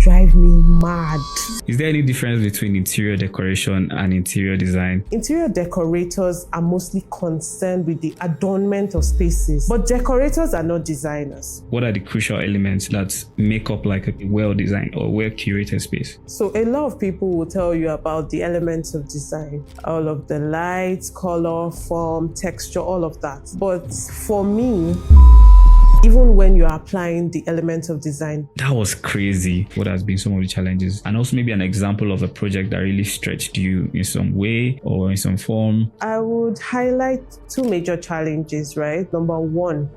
drive me mad. Is there any difference between interior decoration and interior design? Interior decorators are mostly concerned with the adornment of spaces, but decorators are not designers. What are the crucial elements that make up like a well-designed or well-curated space? So a lot of people will tell you about the elements of design, all of the light, color, form, texture, all of that. But for me, even when you're applying the elements of design. That was crazy. What has been some of the challenges? And also maybe an example of a project that really stretched you in some way or in some form. I would highlight two major challenges, right? Number one,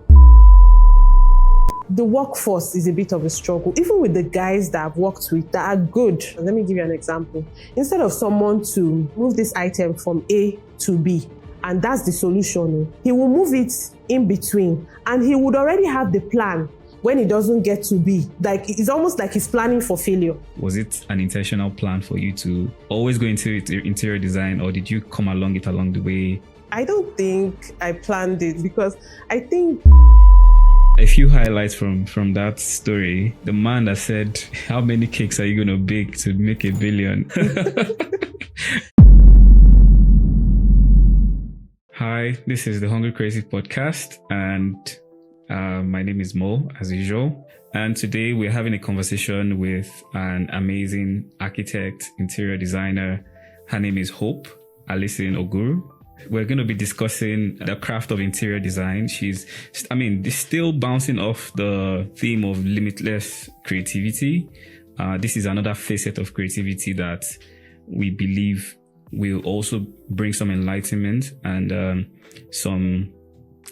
the workforce is a bit of a struggle. Even with the guys that I've worked with that are good. Let me give you an example. Instead of someone to move this item from A to B, and that's the solution, he will move it in between, and he would already have the plan when he doesn't get to B. Like, it's almost like he's planning for failure. Was it an intentional plan for you to always go into interior design, or did you come along the way? I don't think I planned it, because I think a few highlights from that story. The man that said, how many cakes are you going to bake to make $1 billion? Hi, this is the Hungry Crazy Podcast, and my name is Mo, as usual. And today we're having a conversation with an amazing architect, interior designer. Her name is Hope Allison. We're going to be discussing the craft of interior design. She's still bouncing off the theme of limitless creativity. This is another facet of creativity that we believe will also bring some enlightenment and some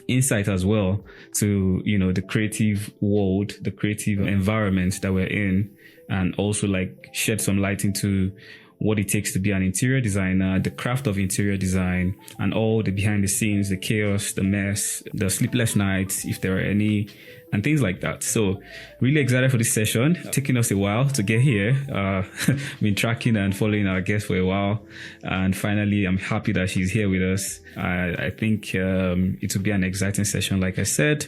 insight as well to, the creative world, the creative environment that we're in, and also like shed some light into what it takes to be an interior designer, the craft of interior design, and all the behind the scenes, the chaos, the mess, the sleepless nights, if there are any, and things like that. So really excited for this session. Taking us a while to get here. Been tracking and following our guest for a while. And finally, I'm happy that she's here with us. I think it will be an exciting session, like I said.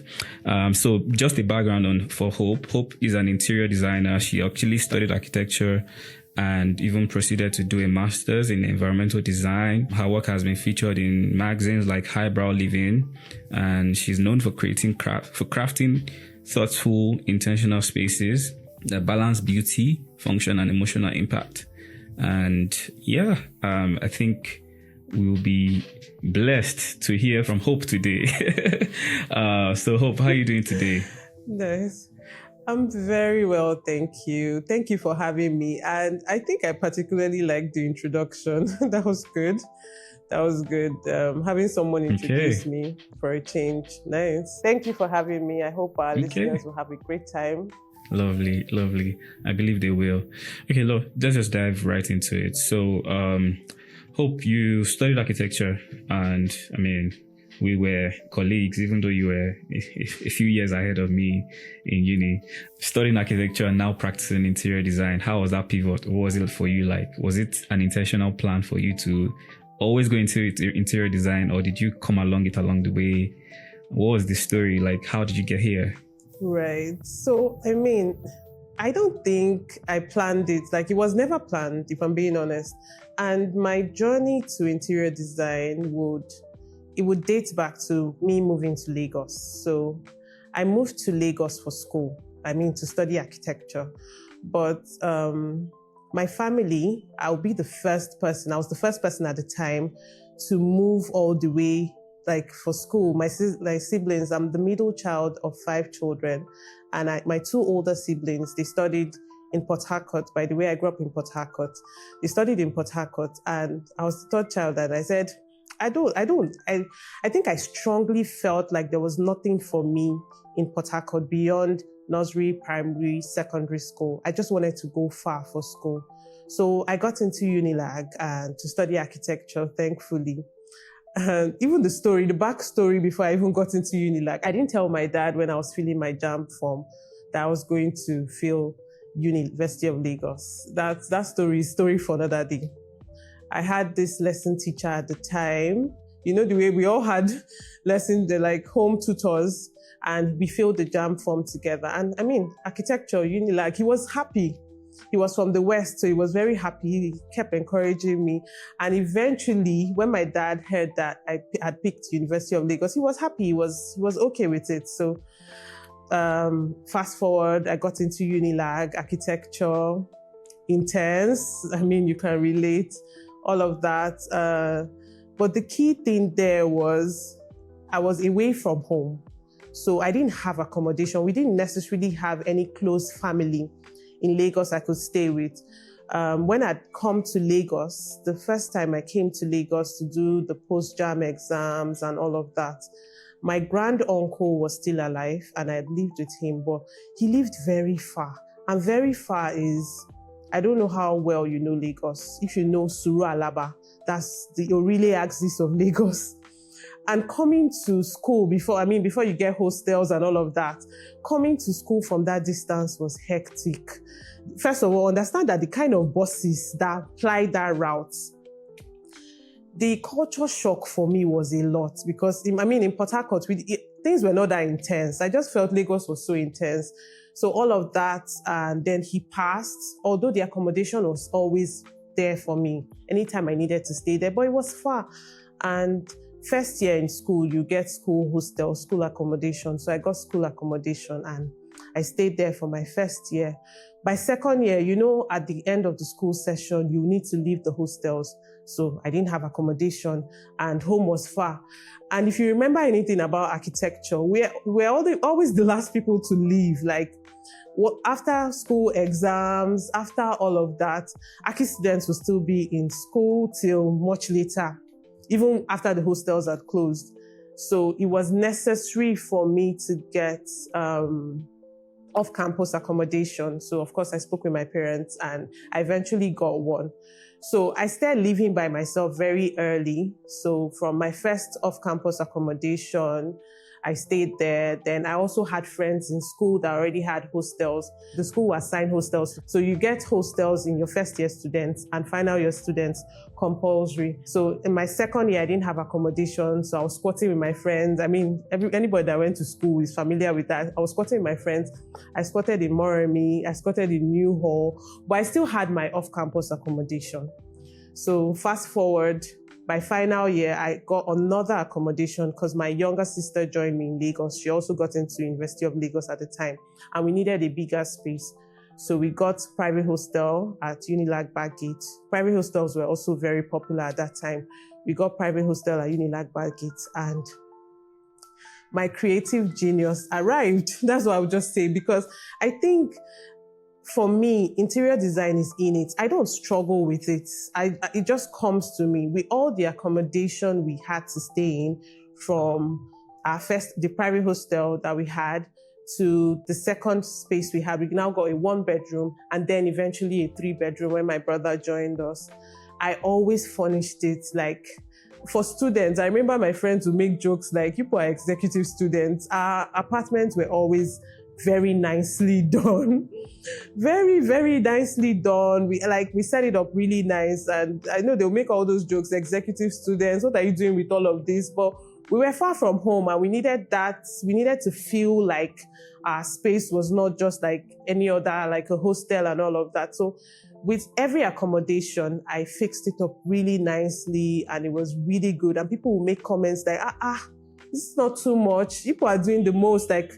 So just a background for Hope. Hope is an interior designer. She actually studied architecture and even proceeded to do a master's in environmental design. Her work has been featured in magazines like Highbrow Living, and she's known for crafting thoughtful, intentional spaces that balance beauty, function, and emotional impact. And I think we will be blessed to hear from Hope today. So Hope, how are you doing today? Nice. I'm very well, thank you. Thank you for having me. And I think I particularly liked the introduction. That was good. Having someone introduce me for a change. Nice. Thank you for having me. I hope our listeners will have a great time. Lovely. I believe they will. Okay, look, let's just dive right into it. So, Hope, you studied architecture, and we were colleagues, even though you were a few years ahead of me in uni. Studying architecture and now practicing interior design, how was that pivot? What was it for you like? Was it an intentional plan for you to always go into interior design, or did you come along the way? What was the story? Like, how did you get here? Right. So, I don't think I planned it. Like, it was never planned, if I'm being honest. And my journey to interior design would date back to me moving to Lagos. So I moved to Lagos for school, to study architecture. But my family, I was the first person at the time to move all the way, for school. My siblings, I'm the middle child of 5 children. And my 2 older siblings, they studied in Port Harcourt. By the way, I grew up in Port Harcourt. They studied in Port Harcourt, and I was the 3rd child, and I said, I think I strongly felt like there was nothing for me in Port Harcourt beyond nursery, primary, secondary school. I just wanted to go far for school. So I got into Unilag and to study architecture, thankfully. And even the backstory before I even got into Unilag, I didn't tell my dad when I was filling my JAMB form that I was going to fill University of Lagos. That story for another day. I had this lesson teacher at the time, the way we all had lessons, they're like home tutors, and we filled the JAMB form together. And architecture, Unilag, he was happy. he was from the West, so he was very happy. He kept encouraging me. And eventually, when my dad heard that I had picked University of Lagos, he was happy. He was okay with it. So fast forward, I got into Unilag, architecture, intense. I mean, you can relate, all of that. But the key thing there was I was away from home. So I didn't have accommodation. We didn't necessarily have any close family in Lagos I could stay with. When I'd come to Lagos, the first time I came to Lagos to do the post-JAM exams and all of that, my grand uncle was still alive and I lived with him, but he lived very far. And very far is, I don't know how well you know Lagos. If you know Suru Alaba, that's the Orile axis of Lagos. And coming to school before you get hostels and all of that, coming to school from that distance was hectic. First of all, understand that the kind of buses that ply that route, the culture shock for me was a lot because, in Port Harcourt, things were not that intense. I just felt Lagos was so intense. So all of that, and then he passed, although the accommodation was always there for me anytime I needed to stay there, but it was far. And first year in school, you get school hostel, school accommodation. So I got school accommodation and I stayed there for my first year. By second year, at the end of the school session, you need to leave the hostels. So I didn't have accommodation and home was far. And if you remember anything about architecture, we're always the last people to leave. Like after school exams, after all of that, Archi students will still be in school till much later, even after the hostels had closed. So it was necessary for me to get off-campus accommodation. So of course I spoke with my parents and I eventually got one. So I started living by myself very early. So from my first off-campus accommodation, I stayed there. Then I also had friends in school that already had hostels. The school assigned hostels. So you get hostels in your first year students and final year students compulsory. So in my second year, I didn't have accommodation. So I was squatting with my friends. Anybody that went to school is familiar with that. I was squatting with my friends. I squatted in Moremi. I squatted in New Hall, but I still had my off-campus accommodation. So fast forward, by final year, I got another accommodation because my younger sister joined me in Lagos. She also got into University of Lagos at the time, and we needed a bigger space. So we got private hostel at Unilag Baggate. Private hostels were also very popular at that time. We got private hostel at Unilag Baggate, and my creative genius arrived. That's what I would just say, because I think for me, interior design is in it. I don't struggle with it. It just comes to me. With all the accommodation we had to stay in, from the private hostel that we had to the second space we had, we now got a 1-bedroom and then eventually a 3-bedroom when my brother joined us. I always furnished it like, for students, I remember my friends would make jokes like, you are executive students. Our apartments were always very nicely done. Very, very nicely done. We set it up really nice. And I know they'll make all those jokes, executive students, what are you doing with all of this? But we were far from home and we needed that. We needed to feel like our space was not just like any other, like a hostel and all of that. So with every accommodation, I fixed it up really nicely and it was really good. And people will make comments like, this is not too much. People are doing the most, like,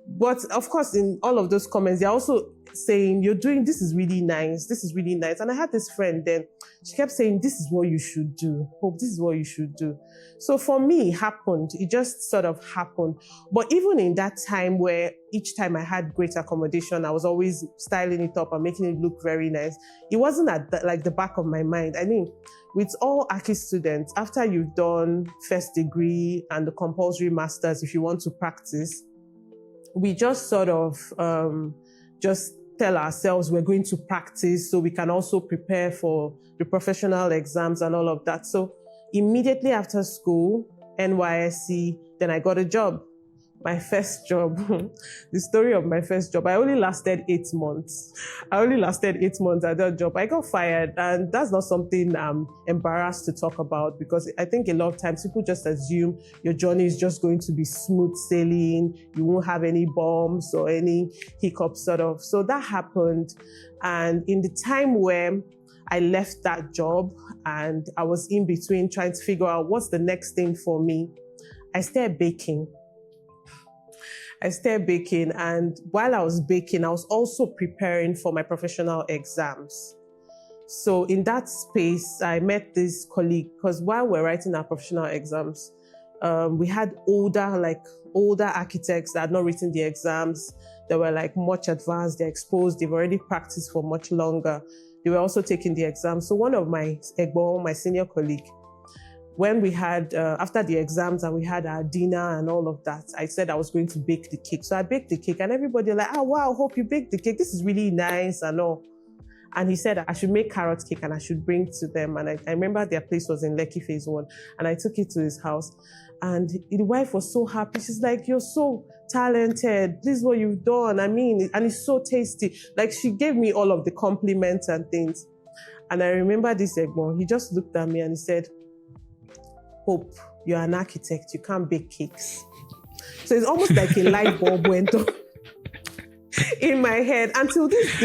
but of course, in all of those comments, they're also saying, this is really nice. This is really nice. And I had this friend then, she kept saying, this is what you should do. Hope, this is what you should do. So for me, it happened. It just sort of happened. But even in that time where each time I had great accommodation, I was always styling it up and making it look very nice. It wasn't at the back of my mind. I mean, with all Archi students, after you've done first degree and the compulsory masters, if you want to practice, we just sort of just tell ourselves we're going to practice so we can also prepare for the professional exams and all of that. So immediately after school, NYSC, then I got a job. my first job, the story of my first job, I only lasted 8 months. At that job. I got fired, and that's not something I'm embarrassed to talk about, because I think a lot of times people just assume your journey is just going to be smooth sailing. You won't have any bumps or any hiccups sort of. So that happened. And in the time where I left that job and I was in between trying to figure out what's the next thing for me, I started baking. And while I was baking, I was also preparing for my professional exams. So in that space, I met this colleague, because while we're writing our professional exams, we had older architects that had not written the exams. They were like much advanced, they're exposed, they've already practiced for much longer. They were also taking the exam. So one of my senior colleague, when we had, after the exams and we had our dinner and all of that, I said I was going to bake the cake. So I baked the cake, and everybody like, oh, wow, Hope, you baked the cake. This is really nice and all. And he said I should make carrot cake and I should bring to them. And I remember their place was in Lekki Phase 1. And I took it to his house. And the wife was so happy. She's like, you're so talented. This is what you've done. I mean, and it's so tasty. Like, she gave me all of the compliments and things. And I remember this Egbon, he just looked at me and he said, Hope, you're an architect. You can't bake cakes. So it's almost like a light bulb went on in my head. And till this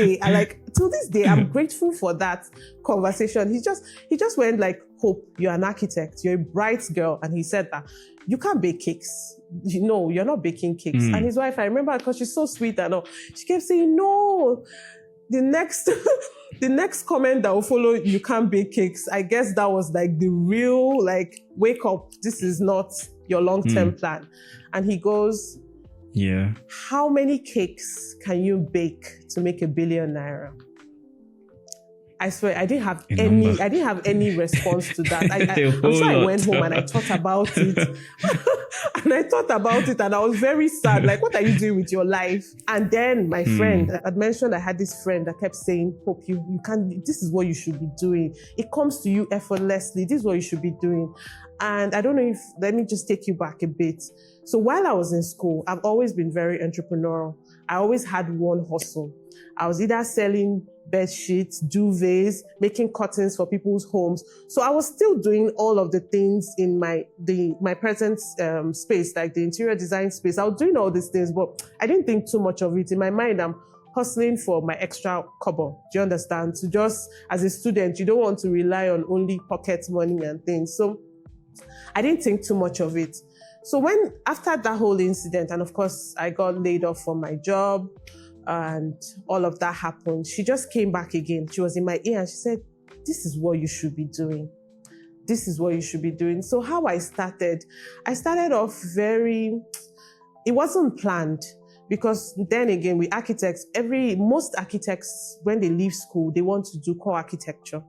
day, I'm grateful for that conversation. He just went like, Hope, you're an architect. You're a bright girl. And he said that you can't bake cakes. No, you're not baking cakes. And his wife, I remember, because she's so sweet and all, she kept saying, no, the next comment that will follow, you can't bake cakes. I guess that was like the real, like, wake up. This is not your long-term plan. And he goes, yeah, how many cakes can you bake to make ~1 billion naira? I swear, I didn't have any response to that. I'm sure I went home and I thought about it. And I was very sad. Like, what are you doing with your life? And then my friend, I'd mentioned I had this friend that kept saying, Hope, you can't, this is what you should be doing. It comes to you effortlessly. This is what you should be doing. And I don't know let me just take you back a bit. So while I was in school, I've always been very entrepreneurial. I always had one hustle. I was either selling bed sheets, duvets, making curtains for people's homes. So I was still doing all of the things in my present space, like the interior design space. I was doing all these things, but I didn't think too much of it. In my mind, I'm hustling for my extra kobo. Do you understand? So just as a student, you don't want to rely on only pocket money and things. So I didn't think too much of it. So after that whole incident, and of course I got laid off from my job, and all of that happened, she just came back again. She was in my ear and she said, this is what you should be doing. This is what you should be doing. So how I started off it wasn't planned, because then again, with architects, most architects, when they leave school, they want to do core architecture.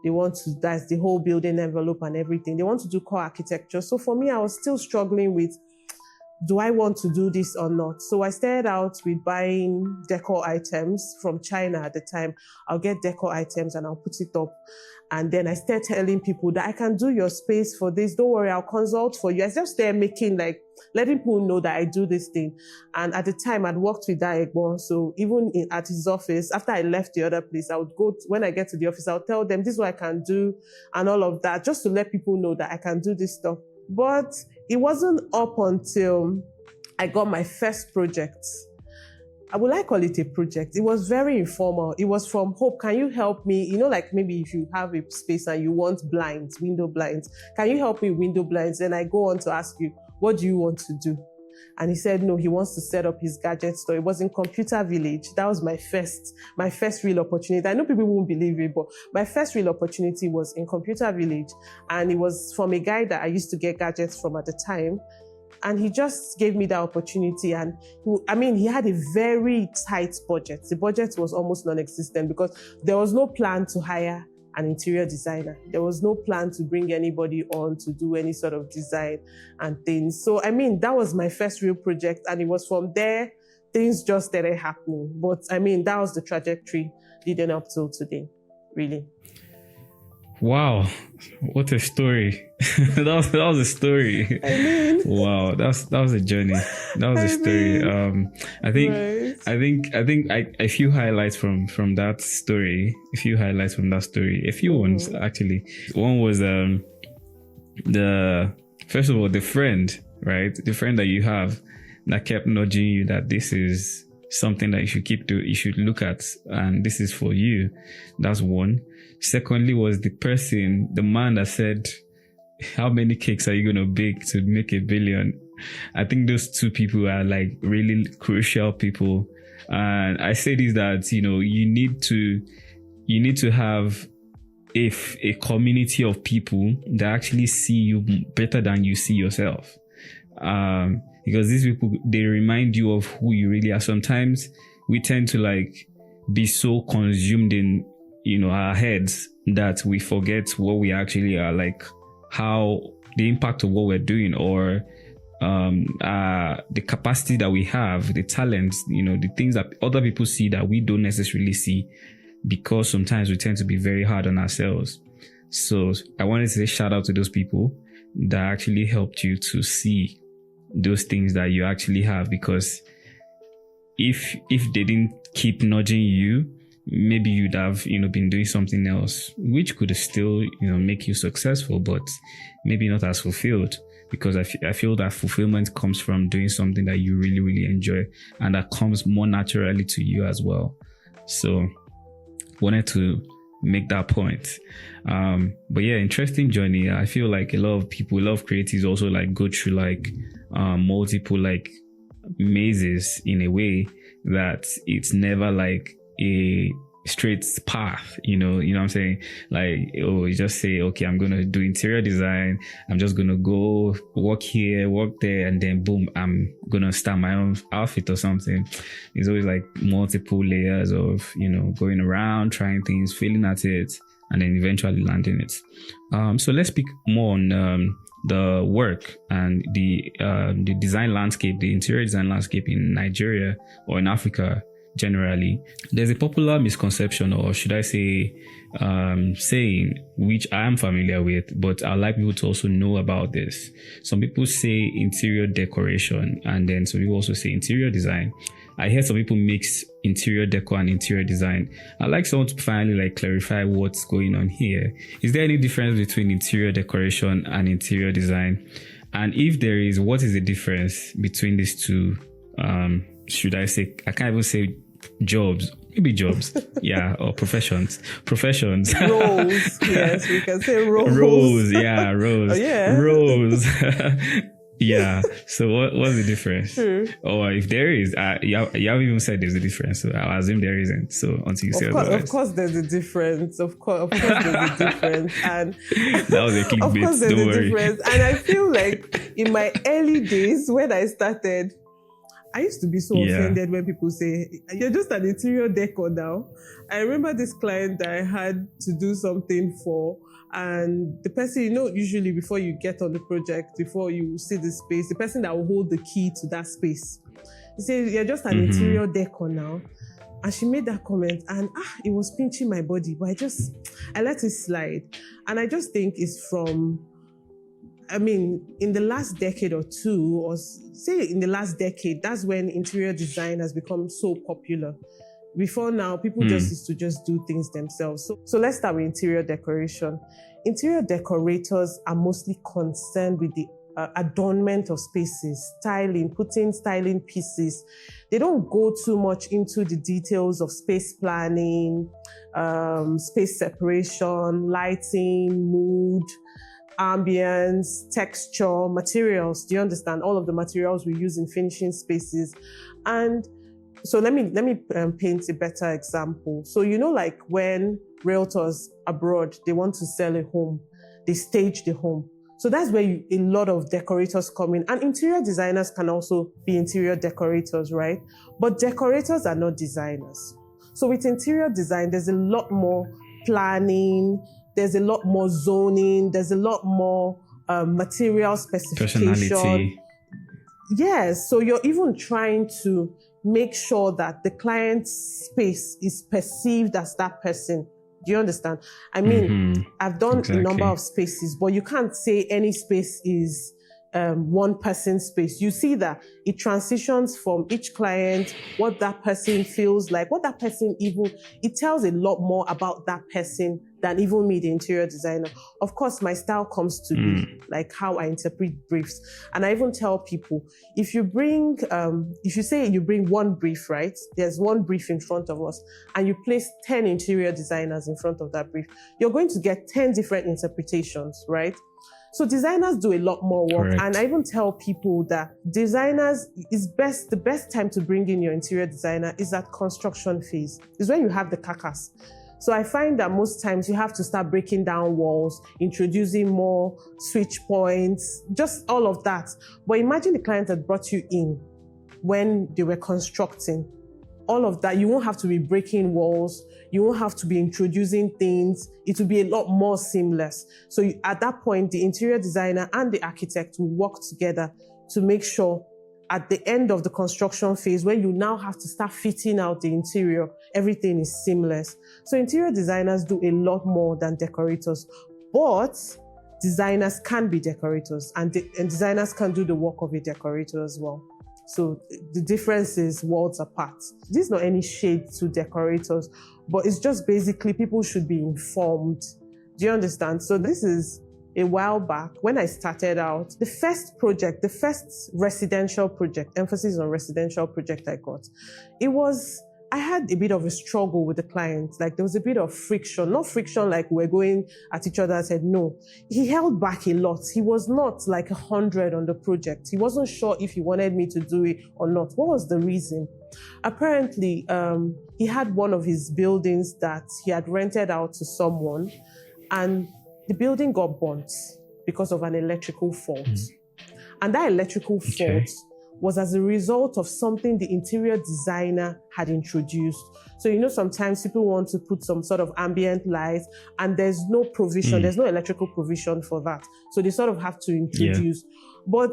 That's the whole building envelope and everything. They want to do core architecture. So for me, I was still struggling with, do I want to do this or not? So I started out with buying decor items from China at the time. I'll get decor items and I'll put it up. And then I started telling people that I can do your space for this. Don't worry, I'll consult for you. I just started letting people know that I do this thing. And at the time, I'd worked with that Egbon. So even at his office, after I left the other place, I would when I get to the office, I'll tell them this is what I can do and all of that, just to let people know that I can do this stuff. But it wasn't up until I got my first project. Would I call it a project? It was very informal. It was from Hope, can you help me? Like maybe if you have a space and you want blinds, window blinds, can you help me with window blinds? Then I go on to ask you, what do you want to do? And he said, no, he wants to set up his gadget store. It was in Computer Village. That was my first real opportunity. I know people won't believe it, but my first real opportunity was in Computer Village. And it was from a guy that I used to get gadgets from at the time. And he just gave me that opportunity. And he had a very tight budget. The budget was almost non-existent because there was no plan to hire an interior designer. There was no plan to bring anybody on to do any sort of design and things. So, that was my first real project. And it was from there, things just started happening. But that was the trajectory leading up till today, really. Wow, what a story! That was a story. I mean, Wow, that was a journey. That was a story. I think right. a few highlights from that story. A few highlights from that story. A few ones actually. One was the first of all, the friend, right? The friend that you have that kept nudging you that this is something that you should you should look at, and this is for you. That's one. Secondly was the person, the man that said, how many cakes are you going to bake to make 1 billion? I think those two people are like really crucial people. And I say this that, you need to have a community of people that actually see you better than you see yourself. Because these people, they remind you of who you really are. Sometimes we tend to like be so consumed in, our heads that we forget what we actually are, like how the impact of what we're doing, or the capacity that we have, the talents, the things that other people see that we don't necessarily see, because sometimes we tend to be very hard on ourselves. So I wanted to say shout out to those people that actually helped you to see those things that you actually have, because if they didn't keep nudging you, maybe you'd have been doing something else which could still make you successful, but maybe not as fulfilled, because I feel that fulfillment comes from doing something that you really, really enjoy, and that comes more naturally to you as well. So wanted to make that point. But yeah, interesting journey. I feel like a lot of creatives also like go through like multiple like mazes in a way that it's never like a straight path, you know what I'm saying? Like, you just say, okay, I'm gonna do interior design, I'm just gonna go work here, work there, and then boom, I'm gonna start my own outfit or something. It's always like multiple layers of going around, trying things, failing at it, and then eventually landing it. So let's speak more on the work and the design landscape, the interior design landscape in Nigeria or in Africa generally. There's a popular misconception, or should I say saying, which I am familiar with, but I'd like people to also know about this. Some people say interior decoration, and then some people also say interior design. I hear some people mix interior decor and interior design. I'd like someone to finally like clarify what's going on here. Is there any difference between interior decoration and interior design? And if there is, what is the difference between these two? Should I say, I can't even say jobs, maybe jobs, yeah, or professions. Roles, yes, we can say roles. Roles, yeah, roles. Oh, yeah. Roles. Yeah. So what's the difference? True. Or if there is, you haven't even said there's a difference, so I'll assume there isn't. So until you say otherwise. Of course there's a difference. Of course there's a difference. And that was a clickbait. Of course there's Don't a worry. difference. And I feel like in my early days when I started, I used to be so offended when people say, you're just an interior decor now. I remember this client that I had to do something for, and the person, usually before you get on the project, before you see the space, the person that will hold the key to that space, he said, you're just an interior decor now. And she made that comment, and it was pinching my body, but I let it slide. And I just think it's from, in the last decade or two, or say in the last decade, that's when interior design has become so popular. Before now, people just used to just do things themselves. So let's start with interior decoration. Interior decorators are mostly concerned with the adornment of spaces, putting styling pieces. They don't go too much into the details of space planning, space separation, lighting, mood, ambience, texture, materials. Do you understand? All of the materials we use in finishing spaces. And so let me paint a better example. So like when realtors abroad, they want to sell a home, they stage the home. So that's where a lot of decorators come in. And interior designers can also be interior decorators, right? But decorators are not designers. So with interior design, there's a lot more planning, there's a lot more zoning, there's a lot more material specification. Personality. Yes, so you're even trying to make sure that the client's space is perceived as that person Do you understand? I mean, I've done Exactly. a number of spaces, but you can't say any space is one person's space. You see that it transitions from each client, what that person feels like, what that person it tells a lot more about that person than even me, the interior designer. Of course, my style comes to be like how I interpret briefs. And I even tell people, if you say you bring one brief, right? There's one brief in front of us and you place 10 interior designers in front of that brief, you're going to get 10 different interpretations, right? So designers do a lot more work. Correct. And I even tell people that designers the best time to bring in your interior designer is that construction phase. Is when you have the carcass. So I find that most times you have to start breaking down walls, introducing more switch points, just all of that. But imagine the client that brought you in when they were constructing. All of that, you won't have to be breaking walls. You won't have to be introducing things. It will be a lot more seamless. So at that point, the interior designer and the architect will work together to make sure at the end of the construction phase, when you now have to start fitting out the interior, everything is seamless. So interior designers do a lot more than decorators, but designers can be decorators and designers can do the work of a decorator as well. So the difference is worlds apart. This is not any shade to decorators, but it's just basically people should be informed. Do you understand? So this is a while back when I started out. The first residential project, emphasis on residential project I got, I had a bit of a struggle with the client. Like there was a bit of friction, not friction like we're going at each other. I said, no, he held back a lot. He was not like 100 on the project. He wasn't sure if he wanted me to do it or not. What was the reason? Apparently, he had one of his buildings that he had rented out to someone and the building got burnt because of an electrical fault. And that electrical fault was as a result of something the interior designer had introduced. So, sometimes people want to put some sort of ambient lights and there's no provision, there's no electrical provision for that. So they sort of have to introduce. But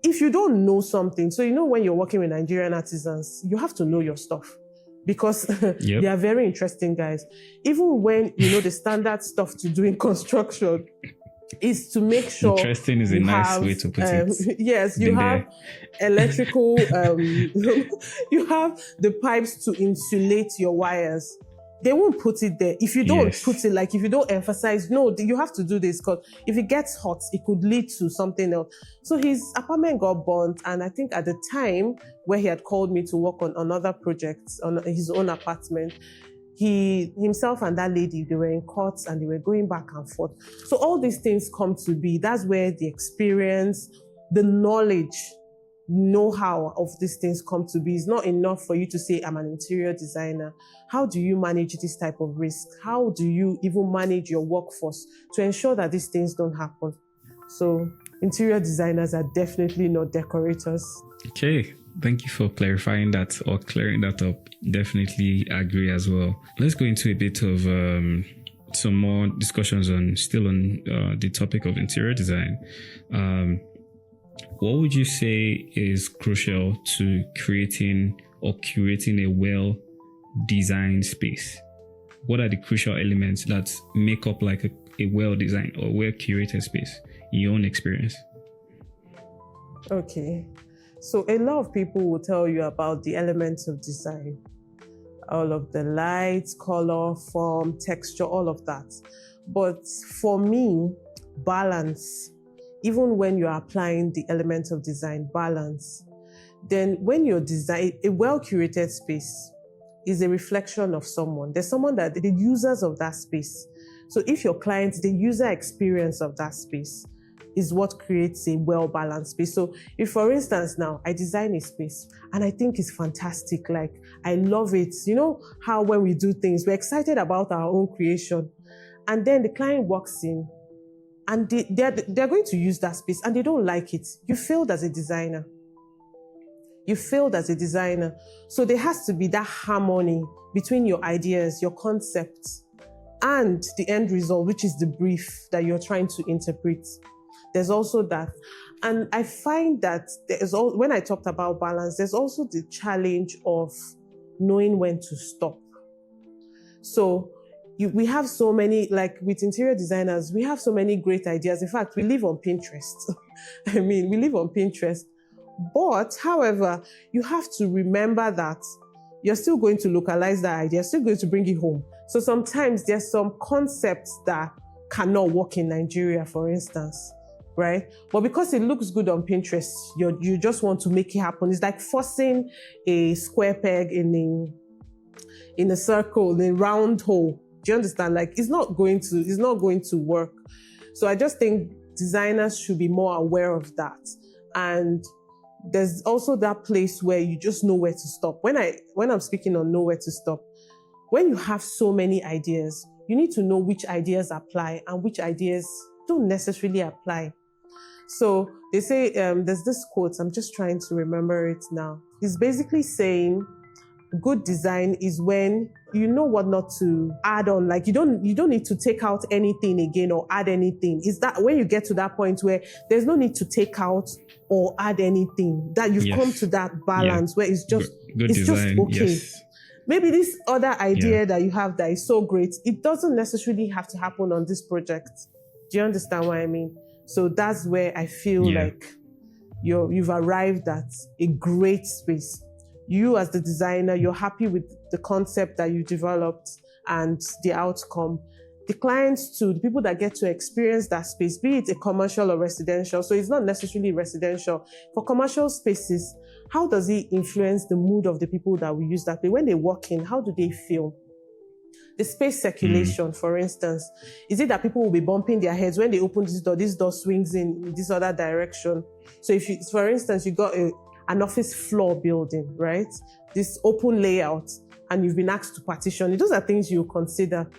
if you don't know something, so when you're working with Nigerian artisans, you have to know your stuff because they are very interesting guys. Even when the standard stuff to do in construction is to make sure interesting is a nice way to put it. Yes, you have electrical, you have the pipes to insulate your wires. They won't put it there. If you don't put it, like if you don't emphasize, no, you have to do this because if it gets hot, it could lead to something else. So his apartment got burnt. And I think at the time where he had called me to work on another project on his own apartment, himself and that lady, they were in courts and they were going back and forth. So all these things come to be. That's where the experience, the knowledge, know-how of these things come to be. It's not enough for you to say, I'm an interior designer. How do you manage this type of risk? How do you even manage your workforce to ensure that these things don't happen? So interior designers are definitely not decorators. Okay. Thank you for clarifying that or clearing that up. Definitely agree as well. Let's go into a bit of some more discussions on the topic of interior design. What would you say is crucial to creating or curating a well-designed space? What are the crucial elements that make up like a well-designed or well-curated space in your own experience? Okay. So a lot of people will tell you about the elements of design, all of the lights, color, form, texture, all of that. But for me, balance, even when you're applying the elements of design, balance, then when you're designing a well-curated space is a reflection of someone. There's someone that the users of that space. So if your clients, the user experience of that space is what creates a well-balanced space. So if, for instance, now I design a space and I think it's fantastic, like I love it. You know how when we do things, we're excited about our own creation. And then the client walks in and they're going to use that space and they don't like it. You failed as a designer. You failed as a designer. So there has to be that harmony between your ideas, your concepts, and the end result, which is the brief that you're trying to interpret. There's also that. And I find that when I talked about balance, there's also the challenge of knowing when to stop. So we have so many, like with interior designers, we have so many great ideas. In fact, we live on Pinterest. I mean, we live on Pinterest. But, however, you have to remember that you're still going to localize that idea, you're still going to bring it home. So sometimes there's some concepts that cannot work in Nigeria, for instance, right? But because it looks good on Pinterest, you just want to make it happen. It's like forcing a square peg in a circle, in a round hole. Do you understand? Like, it's not going to work. So I just think designers should be more aware of that. And there's also that place where you just know where to stop. When I'm speaking on know where to stop, when you have so many ideas, you need to know which ideas apply and which ideas don't necessarily apply. So they say, there's this quote, I'm just trying to remember it now. It's basically saying, good design is when you know what not to add on. Like you don't need to take out anything again or add anything. Is that when you get to that point where there's no need to take out or add anything, that you've come to that balance where it's just good it's design, just okay. yes. Maybe this other idea that you have that is so great, it doesn't necessarily have to happen on this project. Do you understand what I mean? So that's where I feel like you've arrived at a great space. You as the designer, you're happy with the concept that you developed and the outcome. The clients too, the people that get to experience that space, be it a commercial or residential. So it's not necessarily residential. For commercial spaces, how does it influence the mood of the people that will use that place? When they walk in, how do they feel? The space circulation, for instance, is it that people will be bumping their heads when they open this door swings in this other direction? So if you, for instance, you got an office floor building, right? This open layout, and you've been asked to partition it. Those are things you consider.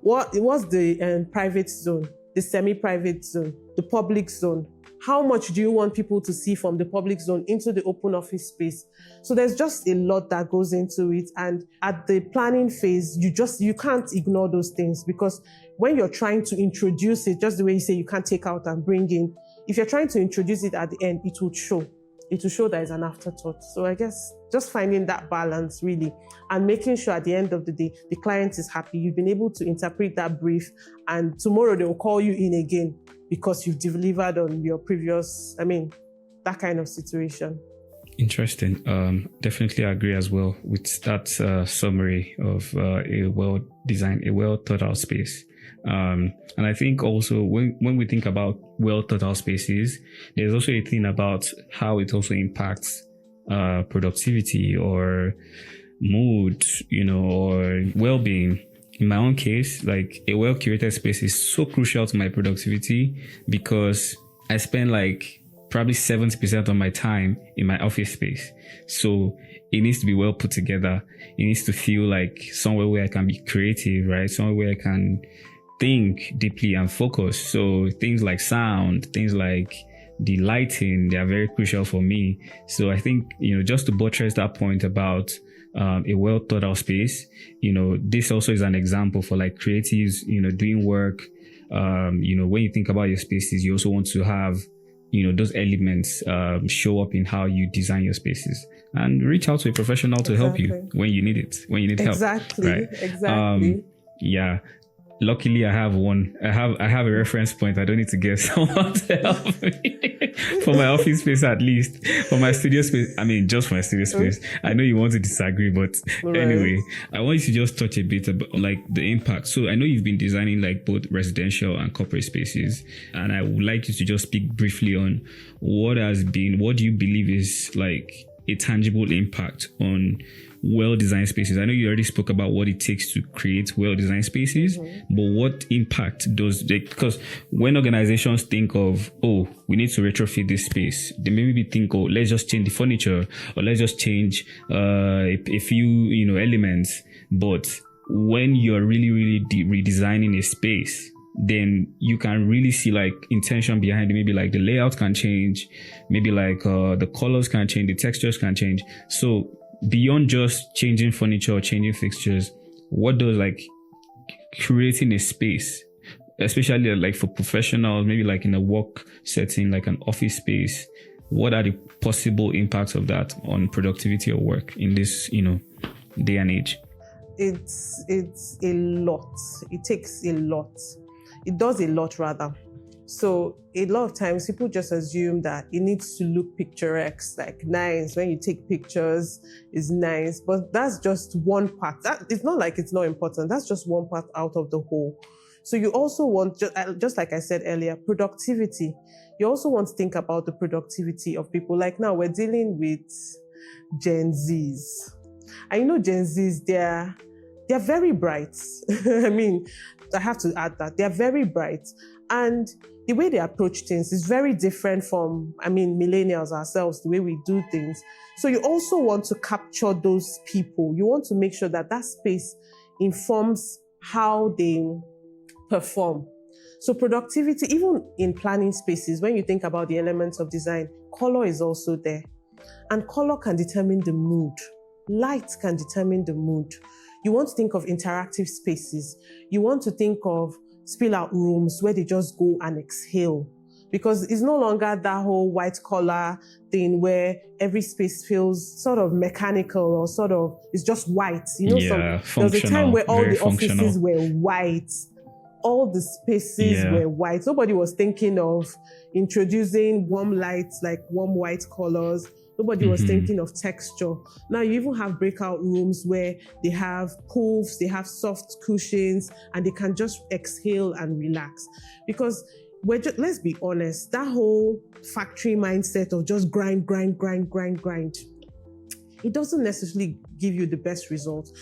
What's the private zone, the semi-private zone, the public zone? How much do you want people to see from the public zone into the open office space? So there's just a lot that goes into it. And at the planning phase, you can't ignore those things, because when you're trying to introduce it, just the way you say you can't take out and bring in, if you're trying to introduce it at the end, it will show. It will show that it's an afterthought. So I guess just finding that balance really, and making sure at the end of the day, the client is happy. You've been able to interpret that brief, and tomorrow they will call you in again because you've delivered on your previous, that kind of situation. Interesting. Definitely agree as well with that summary of a well-designed, a well-thought-out space. And I think also when we think about well-thought-out spaces, there's also a thing about how it also impacts productivity or mood, or well-being. In my own case, like a well-curated space is so crucial to my productivity, because I spend like probably 70% of my time in my office space. So it needs to be well put together. It needs to feel like somewhere where I can be creative, right? Somewhere where I can think deeply and focus. So things like sound, things like the lighting, they are very crucial for me. So I think, just to buttress that point about a well thought out space, this also is an example for like creatives, doing work. When you think about your spaces, you also want to have, those elements show up in how you design your spaces, and reach out to a professional to help you when you need it, when you need help. Right? Exactly. Yeah. Luckily, I have a reference point. I don't need to get someone to help me for my office space, at least for my studio space. Just for my studio space. I know you want to disagree, but anyway, I want you to just touch a bit about like the impact. So I know you've been designing like both residential and corporate spaces, and I would like you to just speak briefly on what do you believe is like a tangible impact on well-designed spaces. I know you already spoke about what it takes to create well-designed spaces, but what impact does they, because when organizations think of, we need to retrofit this space, they maybe think, let's just change the furniture, or let's just change a few, elements. But when you're really, really redesigning a space, then you can really see like intention behind it. Maybe like the layout can change, maybe like the colors can change, the textures can change. So beyond just changing furniture or changing fixtures, what does like creating a space, especially like for professionals, maybe like in a work setting, like an office space, what are the possible impacts of that on productivity or work in this, day and age? it's a lot. It takes a lot. It does a lot rather. So a lot of times people just assume that it needs to look picturesque, like nice. When you take pictures, it's nice. But that's just one part. It's not like it's not important. That's just one part out of the whole. So you also want, just like I said earlier, productivity. You also want to think about the productivity of people. Like now we're dealing with Gen Zs. And you know Gen Zs, they're very bright. I mean, I have to add that. They're very bright. And the way they approach things is very different from, millennials ourselves, the way we do things. So you also want to capture those people. You want to make sure that that space informs how they perform. So productivity, even in planning spaces, when you think about the elements of design, color is also there. And color can determine the mood. Light can determine the mood. You want to think of interactive spaces. You want to think of spill out rooms where they just go and exhale. Because it's no longer that whole white collar thing where every space feels sort of mechanical or sort of, it's just white. You know, there was a time where all the offices were white. All the spaces were white. Nobody was thinking of introducing warm lights, like warm white colors. Nobody was thinking of texture. Now you even have breakout rooms where they have pools, they have soft cushions, and they can just exhale and relax. Because let's be honest, that whole factory mindset of just grind, it doesn't necessarily give you the best results.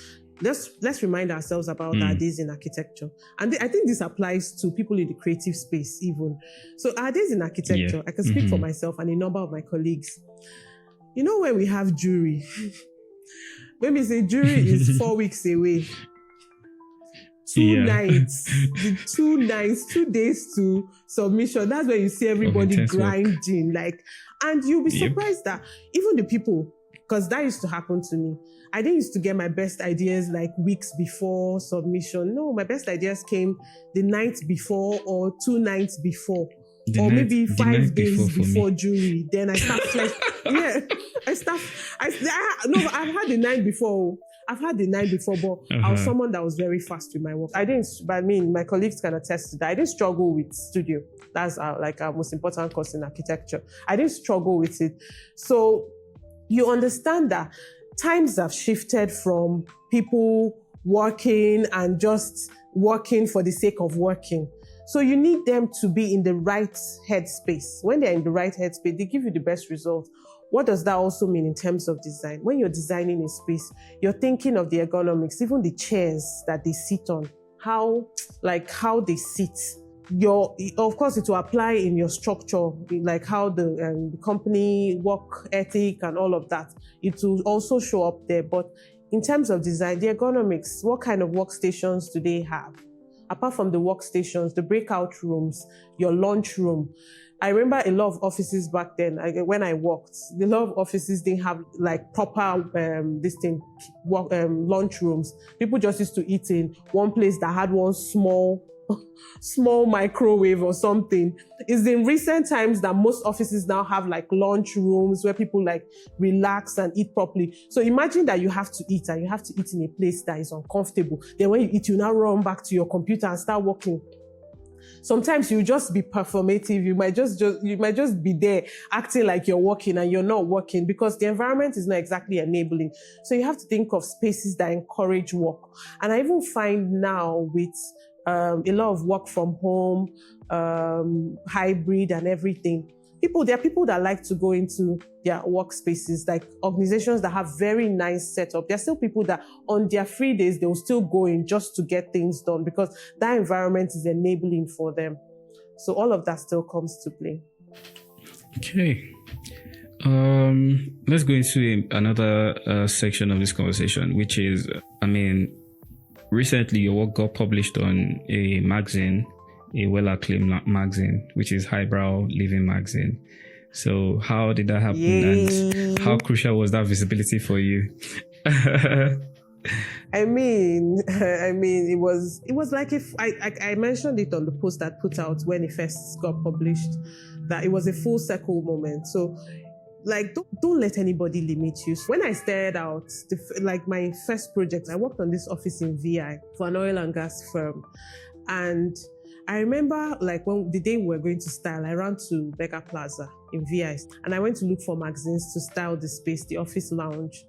Let's remind ourselves about our days in architecture. And I think this applies to people in the creative space even. So our days in architecture, I can speak for myself and a number of my colleagues. You know, when we have jury, when we say jury is 4 weeks away, 2 nights, 2 days to submission. That's where you see everybody grinding. And you'll be surprised that even the people, because that used to happen to me. I didn't used to get my best ideas like weeks before submission. No, my best ideas came the night before or 2 nights before. Maybe 5 days before jury. Then I start I've had the night before. But I was someone that was very fast with my work. My colleagues can attest to that. I didn't struggle with studio. That's our most important course in architecture. I didn't struggle with it. So you understand that times have shifted from people working and just working for the sake of working. So you need them to be in the right headspace. When they're in the right headspace, they give you the best results. What does that also mean in terms of design? When you're designing a space, you're thinking of the ergonomics, even the chairs that they sit on, how they sit. Of course, it will apply in your structure, like how the company work ethic and all of that. It will also show up there. But in terms of design, the ergonomics, what kind of workstations do they have? Apart from the workstations, the breakout rooms, your lunch room. I remember a lot of offices back then, when I worked, a lot of offices didn't have proper lunch rooms. People just used to eat in one place that had one small microwave or something. It's in recent times that most offices now have lunch rooms where people relax and eat properly. So imagine that you have to eat and you have to eat in a place that is uncomfortable. Then when you eat, you now run back to your computer and start working. Sometimes you just be performative. You might just be there acting like you're working and you're not working because the environment is not exactly enabling. So you have to think of spaces that encourage work. And I even find now with a lot of work from home, hybrid and everything. There are people that like to go into their workspaces, like organizations that have very nice setup. There are still people that on their free days, they will still go in just to get things done because that environment is enabling for them. So all of that still comes to play. Okay. Let's go into another section of this conversation, which is, recently your work got published on a magazine, a well-acclaimed magazine, which is Highbrow Living Magazine. So how did that happen? Yay. And how crucial was that visibility for you? It was like if I mentioned it on the post I put out when it first got published, that it was a full circle moment. So don't let anybody limit you. So when I started out, my first project, I worked on this office in VI for an oil and gas firm. And I remember when the day we were going to style, I ran to Becca Plaza in VI and I went to look for magazines to style the space, the office lounge.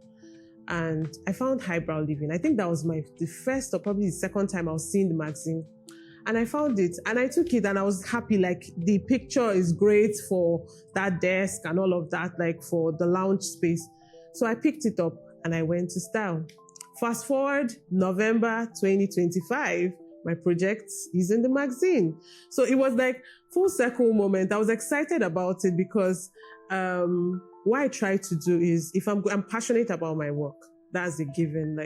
And I found Highbrow Living. I think that was the first or probably the second time I was seeing the magazine. And I found it and I took it and I was happy. The picture is great for that desk and all of that, for the lounge space. So I picked it up and I went to style. Fast forward November 2025, my project is in the magazine. So it was full circle moment. I was excited about it because what I try to do is, if I'm passionate about my work, that's a given.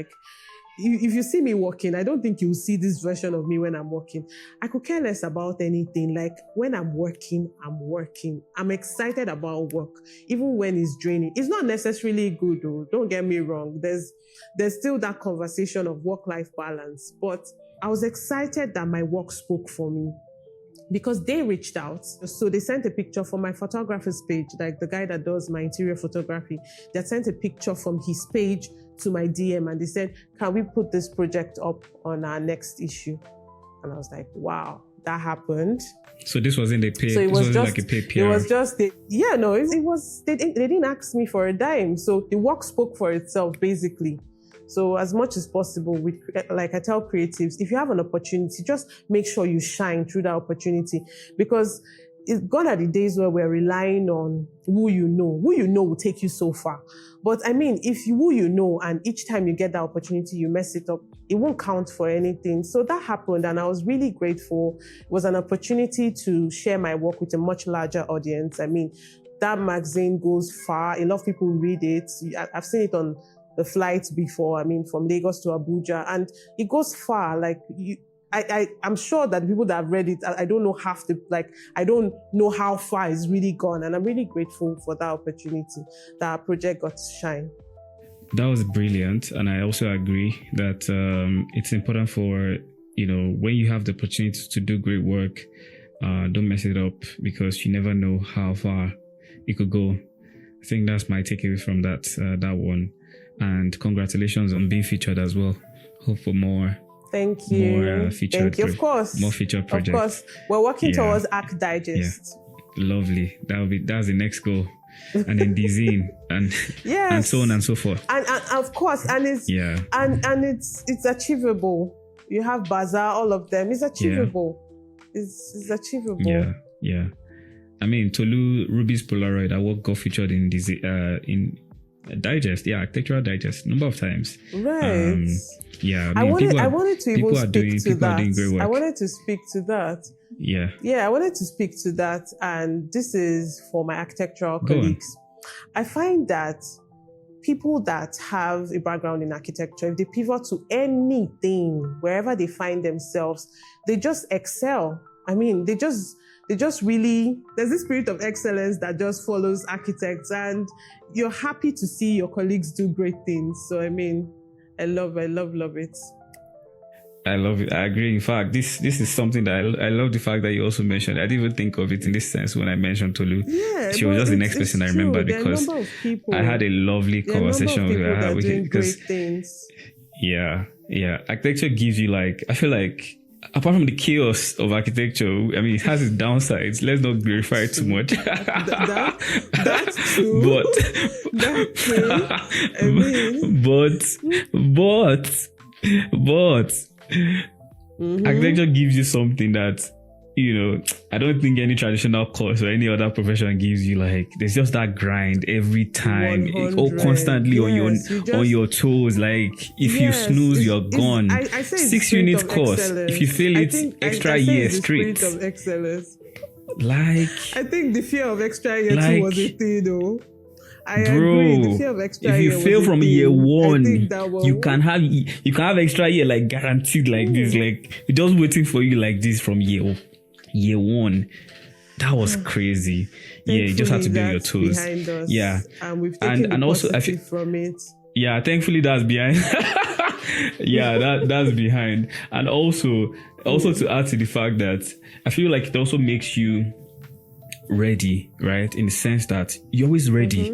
If you see me working, I don't think you'll see this version of me when I'm working. I could care less about anything. When I'm working, I'm working. I'm excited about work, even when it's draining. It's not necessarily good, though. Don't get me wrong. There's still that conversation of work-life balance. But I was excited that my work spoke for me because they reached out. So they sent a picture from my photographer's page, the guy that does my interior photography. They sent a picture from his page to my DM and they said, can we put this project up on our next issue? And I was like, wow, that happened. So this wasn't a paid, so it was just like a paid PR. It was just, they didn't ask me for a dime. So the work spoke for itself, basically. So as much as possible, I tell creatives, if you have an opportunity, just make sure you shine through that opportunity, because it's gone are the days where we're relying on who you know. Who you know will take you so far. But if who you know and each time you get that opportunity, you mess it up, it won't count for anything. So that happened and I was really grateful. It was an opportunity to share my work with a much larger audience. That magazine goes far. A lot of people read it. I've seen it on the flights before, from Lagos to Abuja, and it goes far. I'm sure that people that have read it, I don't know I don't know how far it's really gone, and I'm really grateful for that opportunity that our project got to shine. That was brilliant, and I also agree that it's important for, when you have the opportunity to do great work, don't mess it up, because you never know how far it could go. I think that's my takeaway from that one. And congratulations on being featured as well. Hope for more. Thank you. More featured. Thank you. Of course. More featured projects. Of course. We're working towards Arc Digest. Yeah. Lovely. That's the next goal. And then Dizine and yes. and so on and so forth. And of course, and it's and it's achievable. You have Bazaar, all of them. It's achievable. Yeah. It's achievable. Yeah. Tolu Ruby's Polaroid, our work got featured in Digest, Architectural Digest, number of times. Right. I wanted to even speak to that. I wanted to speak to that. I wanted to speak to that, and this is for my architectural colleagues. I find that people that have a background in architecture, if they pivot to anything, wherever they find themselves, they just excel. They just really, there's this spirit of excellence that just follows architects, and you're happy to see your colleagues do great things. So, I love it. I love it. I agree. In fact, this is something that I love the fact that you also mentioned. I didn't even think of it in this sense when I mentioned Tolu. Yeah, she was just the next person I remembered, because I had a lovely conversation with her. Because architecture gives you I feel like, apart from the chaos of architecture, it has its downsides. Let's not glorify it too much. That's true. That's true. But architecture gives you something that, I don't think any traditional course or any other profession gives you. There's just that grind every time, constantly on your toes. If you snooze, you're gone. I say 6 unit course. If you fail it, extra year straight. Spirit of excellence. I think the fear of extra year too was a thing, though. I agree. The fear of extra if you year fail from year one, you can have extra year guaranteed this. We're just waiting for you this from year one. That was crazy. You just have to be on your toes. Behind us. Yeah, and we've taken the positive from it. Yeah, thankfully that's behind. That's behind. And also to add to the fact that I feel like it also makes you ready, right? In the sense that you're always ready,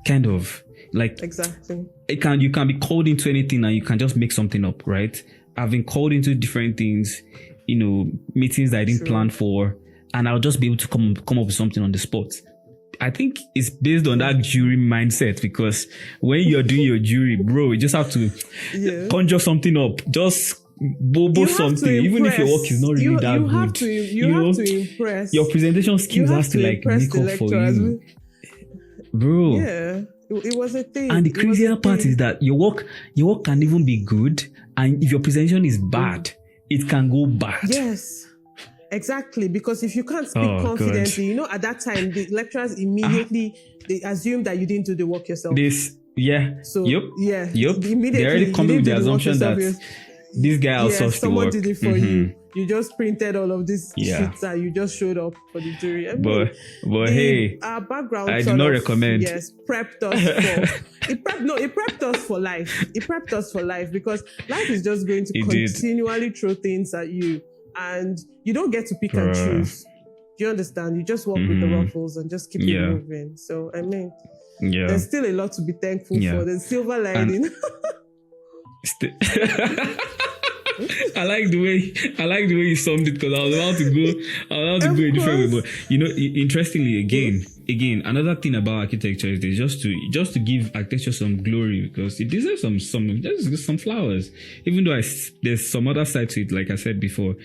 kind of like exactly. You can be called into anything and you can just make something up, right? I've been called into different things, meetings that I didn't plan for, and I'll just be able to come up with something on the spot. I think it's based on that jury mindset, because when you're doing your jury, bro, you just have to conjure something up. Just bobo something, even if your work is not really that good. You have to impress. Your presentation skills has to like make up for you, bro. Yeah, it was a thing. And the crazier part is that your work can even be good, and if your presentation is bad, it can go bad. Yes, exactly. Because if you can't speak confidently, at that time the lecturers immediately they assume that you didn't do the work yourself. Immediately they already come with the assumption that this guy outsourced someone the work. did it for you. You just printed all of this shit and you just showed up for the jury. But hey, our background I do not recommend. Yes, prepped us for it prepped us for life. It prepped us for life, because life is just going to continually throw things at you, and you don't get to pick and choose. Do you understand? You just walk with the ruffles and just keep it moving. So there's still a lot to be thankful for. There's silver lining. I like the way you summed it, because I was about to go a different way. But interestingly, again, another thing about architecture is just to give architecture some glory, because it deserves some flowers. Even though there's some other side to it, like I said before,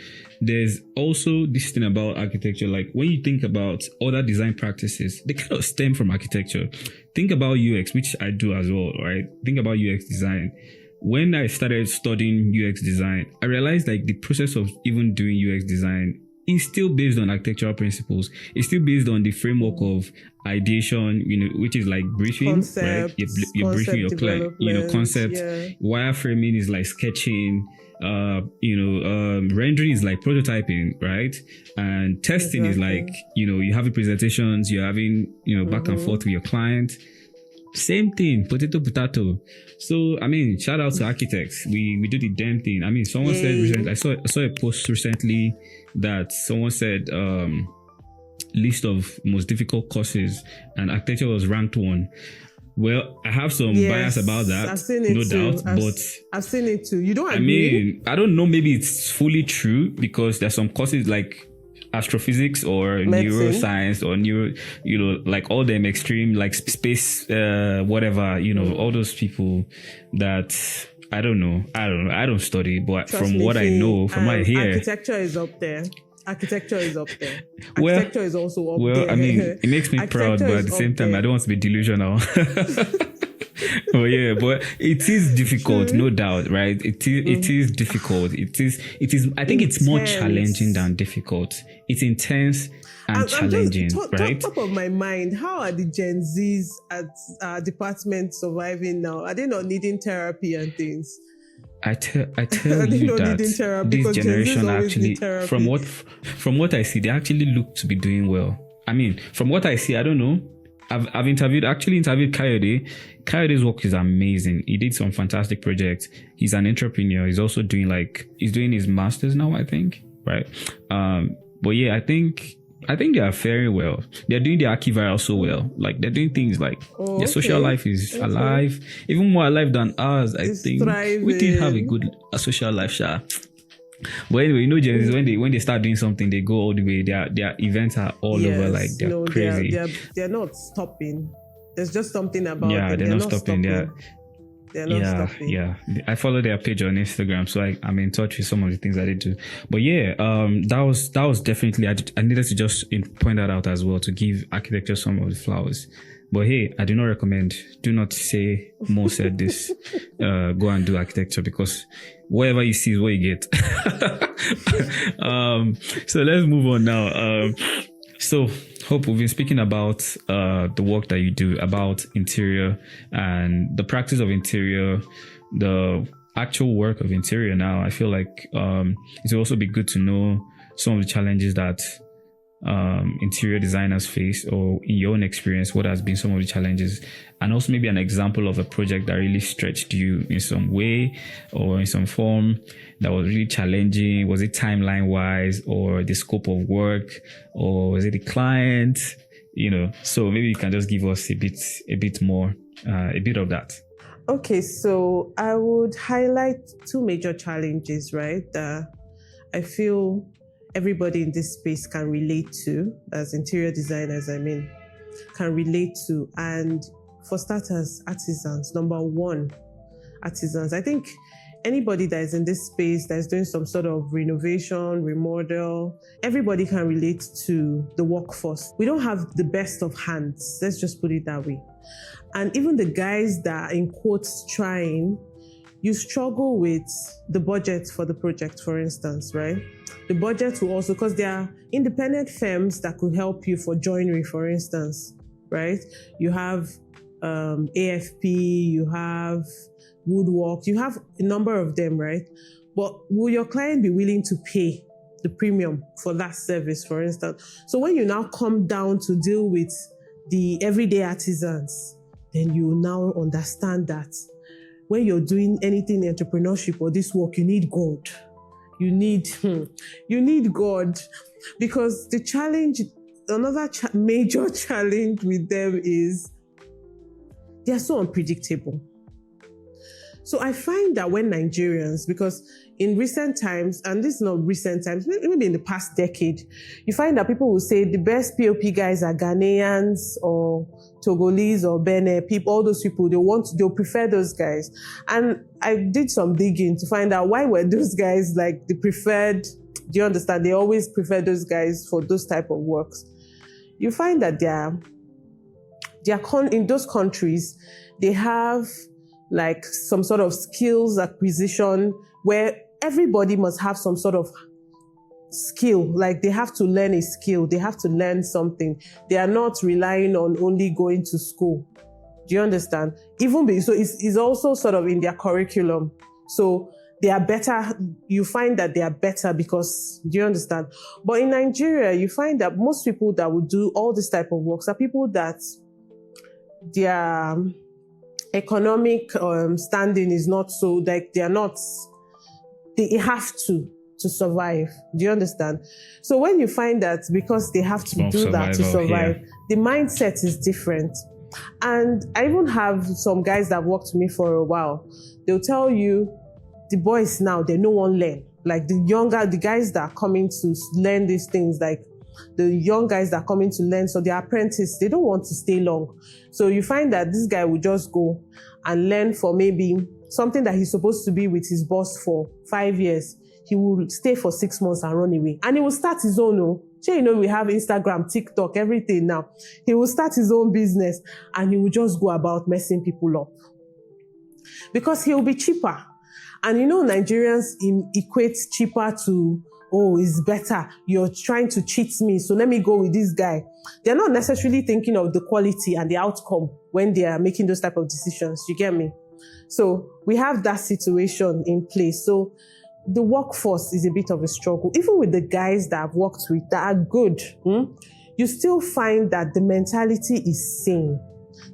there's also this thing about architecture. Like when you think about other design practices, they kind of stem from architecture. Think about UX, which I do as well, right? Think about UX design. When I started studying UX design, I realized like the process of even doing UX design is still based on architectural principles. It's still based on the framework of ideation, which is like briefing, right? You're briefing your client, concepts. Wireframing is like sketching. Rendering is like prototyping, right? And testing is like, you're having presentations, you're having, back and forth with your client. Same thing, potato. So, shout out to architects. We do the damn thing. Someone said recently, I saw a post recently that someone said, list of most difficult courses, and architecture was ranked one. Well, I have some bias about that, I've seen it no too. doubt, but I've seen it too. You don't agree? I don't know, maybe it's fully true, because there's some courses like astrophysics or medicine, neuroscience or like all them extreme, like space, whatever, all those people that I don't know. I don't study, but Trust from what I know, from what I hear, architecture is up there. Architecture is also up there. It makes me proud, but at the same time, I don't want to be delusional. But it is difficult, no doubt, right? It is difficult. It is. I think it's more challenging than difficult. It's intense and challenging, right? Top of my mind, how are the Gen Zs at our department surviving now? Are they not needing therapy and things? I tell you that this generation actually, from what I see, they actually look to be doing well. From what I see, I don't know. I've interviewed Kayode. Kayode's work is amazing. He did some fantastic projects. He's an entrepreneur. He's also doing his master's now, I think, right? But yeah, I think they are faring well. They're doing the archival so well. Like they're doing things like their social life is alive, even more alive than ours. I think thriving. We did have a social life, sha. But anyway, Gen Z, when they start doing something, they go all the way. Their events are all over, like they're crazy. They're not stopping. There's just something about them. They're not stopping. They're not stopping. Yeah. I follow their page on Instagram, so I'm in touch with some of the things that they do. But that was definitely, I needed to just point that out as well, to give architecture some of the flowers. But hey, I do not recommend. Do not say Mo said this. Go and do architecture, because whatever you see is what you get. So let's move on now. So Hope, we've been speaking about the work that you do, about interior and the practice of interior, the actual work of interior now. I feel like it will also be good to know some of the challenges that interior designers face, or in your own experience, what has been some of the challenges, and also maybe an example of a project that really stretched you in some way or in some form that was really challenging. Was it timeline wise, or the scope of work, or was it the client? So maybe you can just give us a bit more, a bit of that. Okay, so I would highlight two major challenges, right? That I feel everybody in this space can relate to, as interior designers, can relate to. And for starters, artisans. Number one, artisans. I think anybody that is in this space that is doing some sort of renovation, remodel, everybody can relate to the workforce. We don't have the best of hands. Let's just put it that way. And even the guys that are in quotes trying, you struggle with the budget for the project, for instance, right? The budget will also, because there are independent firms that could help you for joinery, for instance, right? You have AFP, you have woodwork, you have a number of them, right? But will your client be willing to pay the premium for that service, for instance? So when you now come down to deal with the everyday artisans, then you now understand that when you're doing anything in entrepreneurship or this work, you need God. You need God, because the challenge, another major challenge with them is they are so unpredictable. So I find that when Nigerians, because in recent times, and this is not recent times, maybe in the past decade, you find that people will say the best POP guys are Ghanaians or Togolese or Benin people, all those people, they'll prefer those guys. And I did some digging to find out why were those guys like the preferred. Do you understand? They always prefer those guys for those type of works. You find that in those countries, they have like some sort of skills acquisition where everybody must have some sort of skill. Like they have to learn a skill. They have to learn something. They are not relying on only going to school. Do you understand? So it's also sort of in their curriculum. So they are better. You find that they are better because, do you understand? But in Nigeria, you find that most people that would do all this type of works are people that their economic standing is not so, like they have to survive. Do you understand? So when you find that because they have to do that to survive, the mindset is different. And I even have some guys that have worked with me for a while. They'll tell you, the boys now, they no one learn. Like the guys that are coming to learn these things, like the young guys that are coming to learn, so their apprentice, they don't want to stay long. So you find that this guy will just go and learn for maybe something that he's supposed to be with his boss for 5 years. He will stay for 6 months and run away. And he will start his own. We have Instagram, TikTok, everything now. He will start his own business and he will just go about messing people up. Because he will be cheaper. And Nigerians equate cheaper to, it's better. You're trying to cheat me, so let me go with this guy. They're not necessarily thinking of the quality and the outcome when they are making those type of decisions. You get me? So we have that situation in place. So the workforce is a bit of a struggle. Even with the guys that I've worked with that are good, you still find that the mentality is same.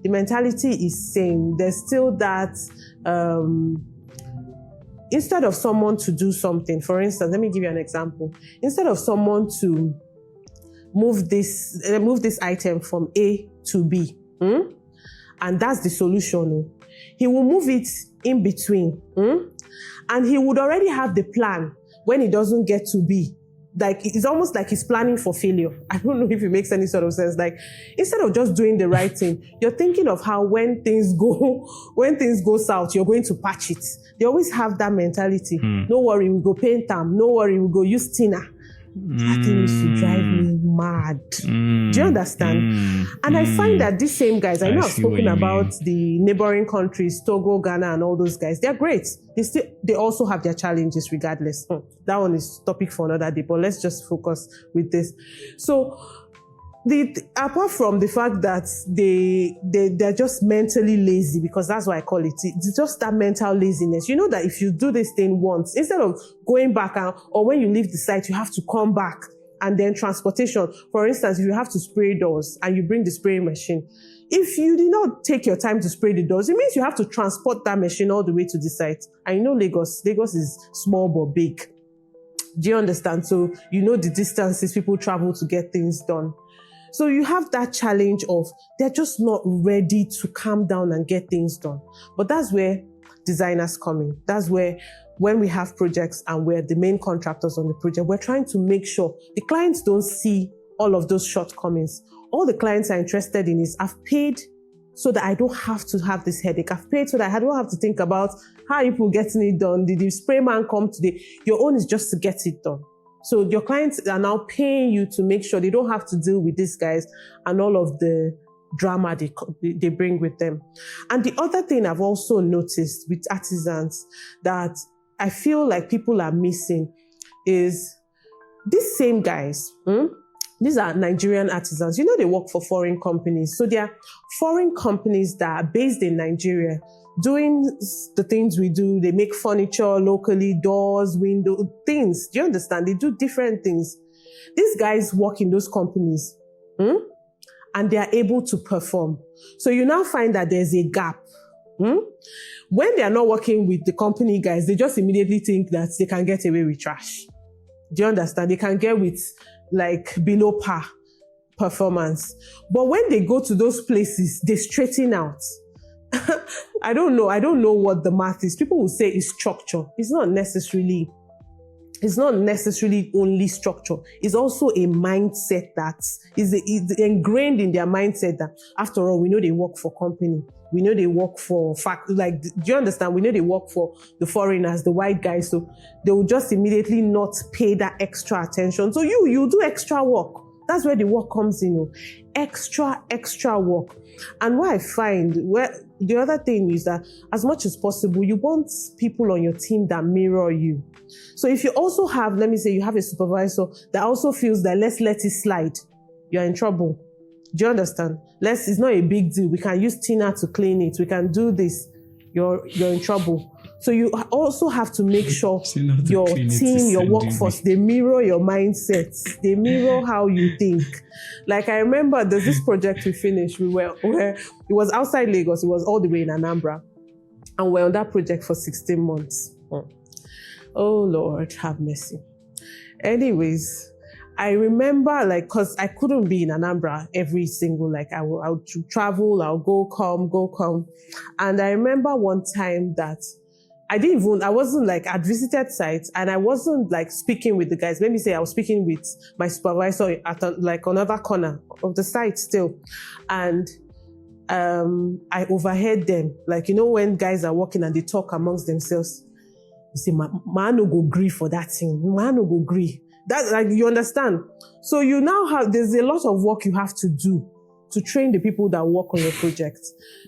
The mentality is same. There's still that, instead of someone to do something, for instance, let me give you an example. Instead of someone to move this item from A to B, and that's the solution, he will move it in between, and he would already have the plan when he doesn't get to B. Like, it's almost like he's planning for failure. I don't know if it makes any sort of sense. Like, instead of just doing the right thing, you're thinking of how when things go south, you're going to patch it. They always have that mentality. No worry, we go paint them. No worry, we go use thinner. That thing used to drive me mad. Do you understand? And I find that these same guys, I know I've spoken about the neighboring countries, Togo, Ghana, and all those guys. They're great. They also have their challenges regardless. That one is topic for another day, but let's just focus with this. So, apart from the fact that they're just mentally lazy, because that's what I call it. It's just that mental laziness. You know that if you do this thing once, instead of going back or when you leave the site, you have to come back and then transportation. For instance, if you have to spray doors and you bring the spraying machine, if you did not take your time to spray the doors, it means you have to transport that machine all the way to the site. And you know Lagos is small but big. Do you understand? So you know the distances people travel to get things done. So you have that challenge of they're just not ready to calm down and get things done. But that's where designers come in. That's where when we have projects and we're the main contractors on the project, we're trying to make sure the clients don't see all of those shortcomings. All the clients are interested in is, I've paid so that I don't have to have this headache. I've paid so that I don't have to think about how are people getting it done. Did the spray man come today? Your own is just to get it done. So your clients are now paying you to make sure they don't have to deal with these guys and all of the drama they bring with them. And the other thing I've also noticed with artisans that I feel like people are missing is these same guys. These are Nigerian artisans. You know, they work for foreign companies. So they are foreign companies that are based in Nigeria doing the things we do. They make furniture locally, doors, windows, things. Do you understand? They do different things. These guys work in those companies and they are able to perform. So you now find that there's a gap. When they are not working with the company guys, they just immediately think that they can get away with trash. Do you understand? They can get with like below par performance. But when they go to those places, they straighten out. I don't know what the math is. People will say it's structure. It's not necessarily only structure. It's also a mindset that is ingrained in their mindset that after all, we know they work for company. We know they work for do you understand? We know they work for the foreigners, the white guys. So they will just immediately not pay that extra attention. So you do extra work. That's where the work comes in. Extra work. And what I find, the other thing is that as much as possible, you want people on your team that mirror you. So if you also have, let me say you have a supervisor that also feels that let's let it slide, you're in trouble. Do you understand? It's not a big deal. We can use Tina to clean it. We can do this. You're in trouble. So you also have to make sure your team, your workforce, they mirror your mindset. They mirror how you think. Like I remember there's this project we finished. Where it was outside Lagos. It was all the way in Anambra. And we're on that project for 16 months. Oh Lord, have mercy. Anyways, I remember cause I couldn't be in Anambra every single, I would travel, I'll go, come. And I remember one time that I'd visited sites and I wasn't speaking with the guys. Let me say I was speaking with my supervisor at another corner of the site still. And I overheard them. When guys are walking and they talk amongst themselves, you say, man no go gree for that thing. Man no go gree. That, you understand? So you now there's a lot of work you have to do to train the people that work on your project.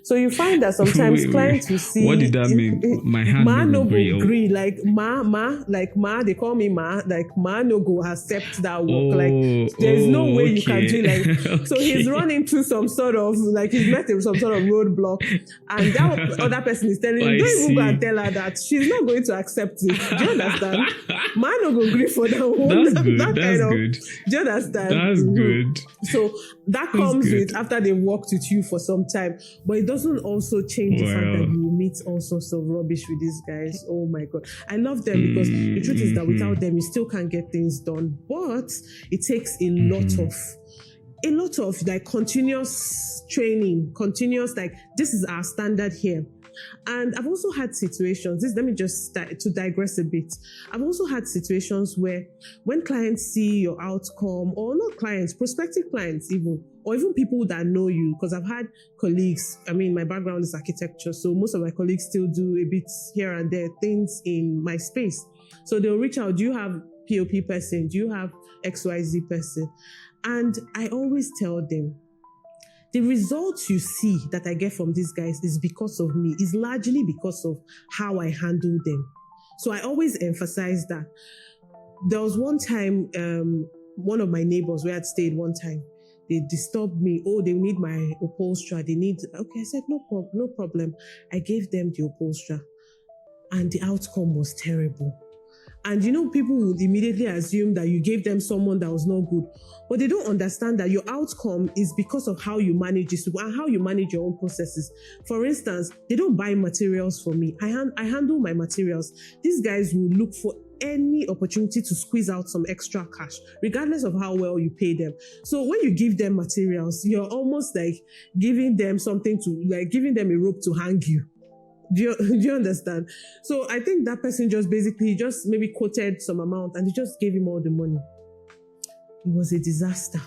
So you find that sometimes clients will see. What did that mean? My hand no go agree. Ma, they call me Ma. Ma no go accept that work. There's no way you can do okay. So he's run into some sort of he's met some sort of roadblock, and that other person is telling him, don't even go and tell her that she's not going to accept it. Do you understand? Ma no go agree for that one. That's good. That's good. Do you understand? That's good. So that comes with after they've worked with you for some time, but it doesn't also change the fact that you will meet all sorts of rubbish with these guys. Oh my God. I love them because the truth is that without them, you still can't get things done, but it takes a lot of continuous training, this is our standard here. And I've also had situations, let me just to digress a bit. I've also had situations where when clients see your outcome, or not clients, prospective clients even, or even people that know you, because I've had colleagues, my background is architecture, so most of my colleagues still do a bit here and there, things in my space. So they'll reach out, do you have POP person? Do you have XYZ person? And I always tell them, the results you see that I get from these guys is because of me, is largely because of how I handle them. So I always emphasize that. There was one time, one of my neighbors where I'd stayed one time, they disturbed me. Oh, they need my upholsterer. Okay, I said, no problem. I gave them the upholsterer and the outcome was terrible. And people would immediately assume that you gave them someone that was not good. But they don't understand that your outcome is because of how you manage this and how you manage your own processes. For instance, they don't buy materials for me. I handle my materials. These guys will look for any opportunity to squeeze out some extra cash, regardless of how well you pay them. So when you give them materials, you're almost like giving them giving them a rope to hang you. Do you understand? So I think that person just maybe quoted some amount and they just gave him all the money. It was a disaster.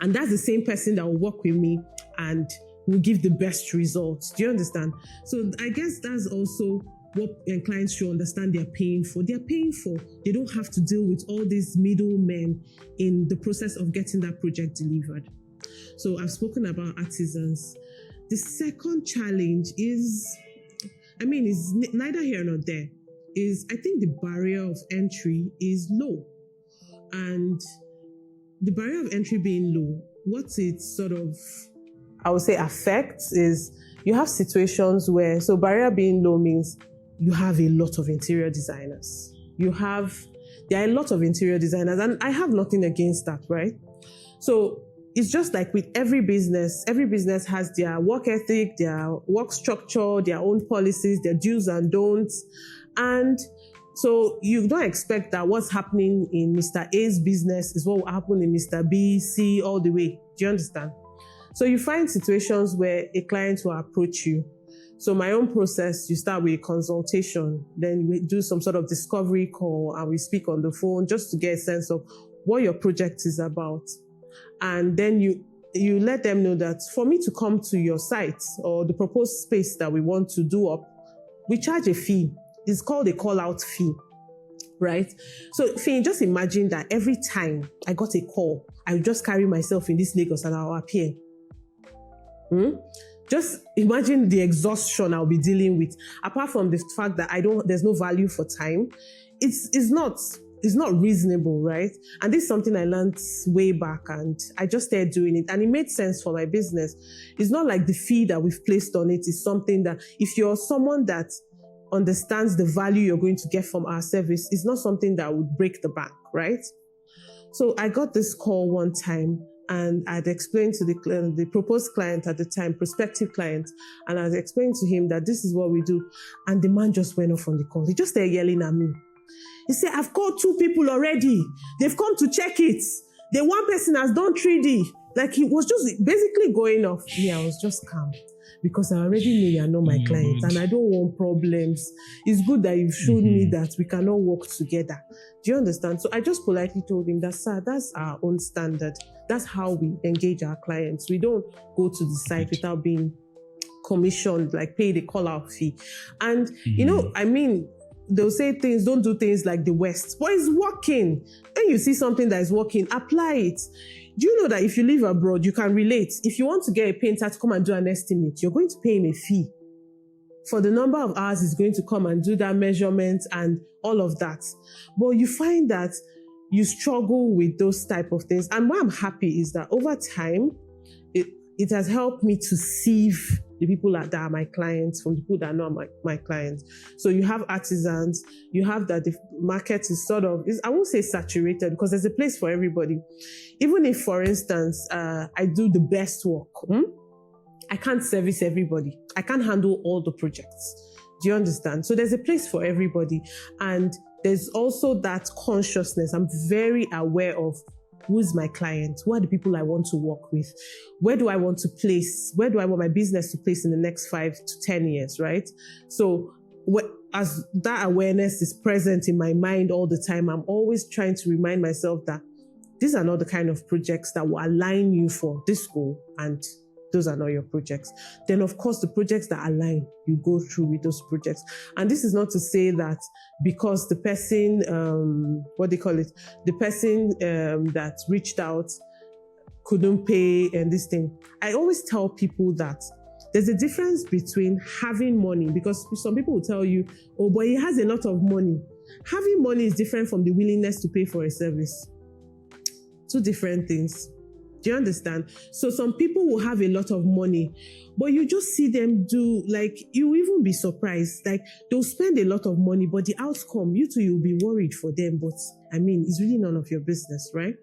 And that's the same person that will work with me and will give the best results. Do you understand? So I guess that's also what clients should understand they're paying for. They don't have to deal with all these middlemen in the process of getting that project delivered. So I've spoken about artisans. The second challenge is neither here nor there. I think the barrier of entry is low. And the barrier of entry being low, what it sort of, I would say, affects is you have situations where, so barrier being low means you have a lot of interior designers. There are a lot of interior designers, and I have nothing against that, right? So it's just like with every business has their work ethic, their work structure, their own policies, their do's and don'ts. And so you don't expect that what's happening in Mr. A's business is what will happen in Mr. B, C, all the way. Do you understand? So you find situations where a client will approach you. So my own process, you start with a consultation, then we do some sort of discovery call and we speak on the phone just to get a sense of what your project is about. And then you let them know that for me to come to your site or the proposed space that we want to do up, we charge a fee. It's called a call-out fee, right? So Finn, just imagine that every time I got a call, I would just carry myself in this Lagos and I'll appear. Just imagine the exhaustion I'll be dealing with. Apart from the fact that there's no value for time, it's not reasonable, right? And this is something I learned way back and I just started doing it and it made sense for my business. It's not like the fee that we've placed on it is something that if you're someone that understands the value you're going to get from our service, it's not something that would break the bank, right? So I got this call one time and I'd explained to the proposed client at the time, prospective client, and I'd explained to him that this is what we do. And the man just went off on the call. He just started yelling at me. He said, I've called 2 people already. They've come to check it. The one person has done 3D. Like he was just basically going off. Yeah, I was just calm because I already know you're not my client and I don't want problems. It's good that you've showed me that we cannot work together. Do you understand? So I just politely told him that, sir, that's our own standard. That's how we engage our clients. We don't go to the site without being commissioned, like pay the call-out fee. And, they'll say don't do things like the West, but it's working. When you see something that is working, apply it. Do you know that if you live abroad, you can relate? If you want to get a painter to come and do an estimate, you're going to pay him a fee for the number of hours he's going to come and do that measurement and all of that. But you find that you struggle with those type of things. And why I'm happy is that over time, it has helped me to sieve the people that are my clients from the people that are not my clients. So you have artisans, you have that the market is I won't say saturated because there's a place for everybody. Even if, for instance, I do the best work, I can't service everybody. I can't handle all the projects. Do you understand? So there's a place for everybody. And there's also that consciousness. I'm very aware of who's my client? Who are the people I want to work with? Where do I want my business to place in the next 5 to 10 years, right? So as that awareness is present in my mind all the time, I'm always trying to remind myself that these are not the kind of projects that will align you for this goal, and those are not your projects. Then, of course, the projects that align, you go through with those projects. And this is not to say that because the person, the person that reached out couldn't pay and this thing. I always tell people that there's a difference between having money, because some people will tell you, oh, but he has a lot of money. Having money is different from the willingness to pay for a service. 2 different things. Do you understand? So some people will have a lot of money, but you just see them do, like, you even be surprised. Like, they'll spend a lot of money, but the outcome, you too, you'll be worried for them. But I mean, it's really none of your business, right?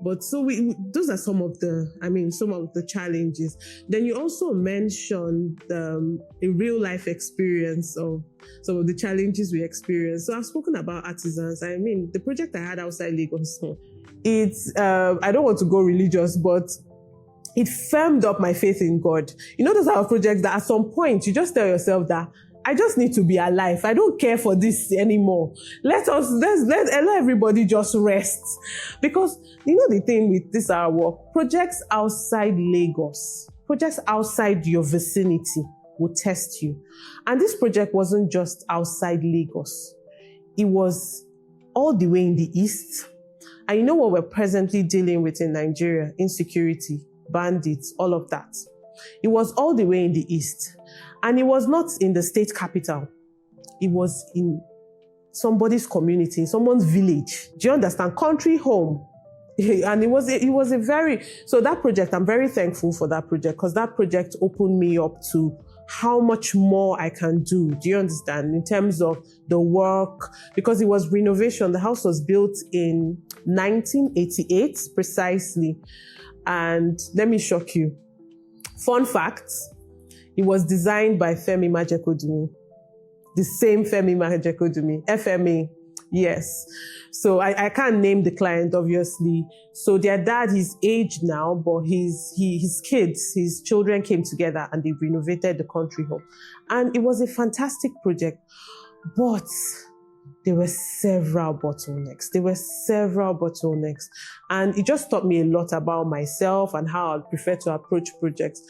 But so those are some of the challenges. Then you also mentioned a real life experience of some of the challenges we experienced. So I've spoken about Artisans. I mean, the project I had outside Lagos, it's, I don't want to go religious, but it firmed up my faith in God. You know, those are projects that at some point you just tell yourself that I just need to be alive. I don't care for this anymore. Let everybody just rest. Because you know the thing with this our work, projects outside Lagos, projects outside your vicinity will test you. And this project wasn't just outside Lagos. It was all the way in the east. And you know what we're presently dealing with in Nigeria? Insecurity, bandits, all of that. It was all the way in the east. And it was not in the state capital. It was in somebody's community, in someone's village. Do you understand? Country home. And it was a very, so that project, I'm very thankful for that project, because that project opened me up to how much more I can do. Do you understand? In terms of the work, because it was renovation. The house was built in 1988, precisely. And let me shock you. Fun fact, it was designed by Femi Majekodunmi. The same Femi Majekodunmi, FMA. Yes. So I can't name the client, obviously. So their dad is aged now, but his kids, his children came together and they renovated the country home. And it was a fantastic project. But there were several bottlenecks. And it just taught me a lot about myself and how I prefer to approach projects.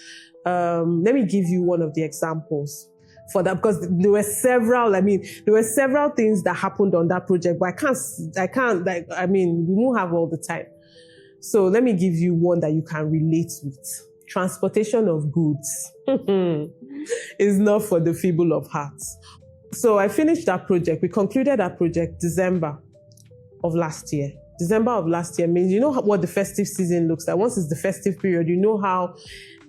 Let me give you one of the examples for that, because there were several things that happened on that project, but we won't have all the time. So let me give you one that you can relate with. Transportation of goods is not for the feeble of heart. So I finished that project. We concluded that project December of last year. December of last year means, you know what the festive season looks like. Once it's the festive period, you know how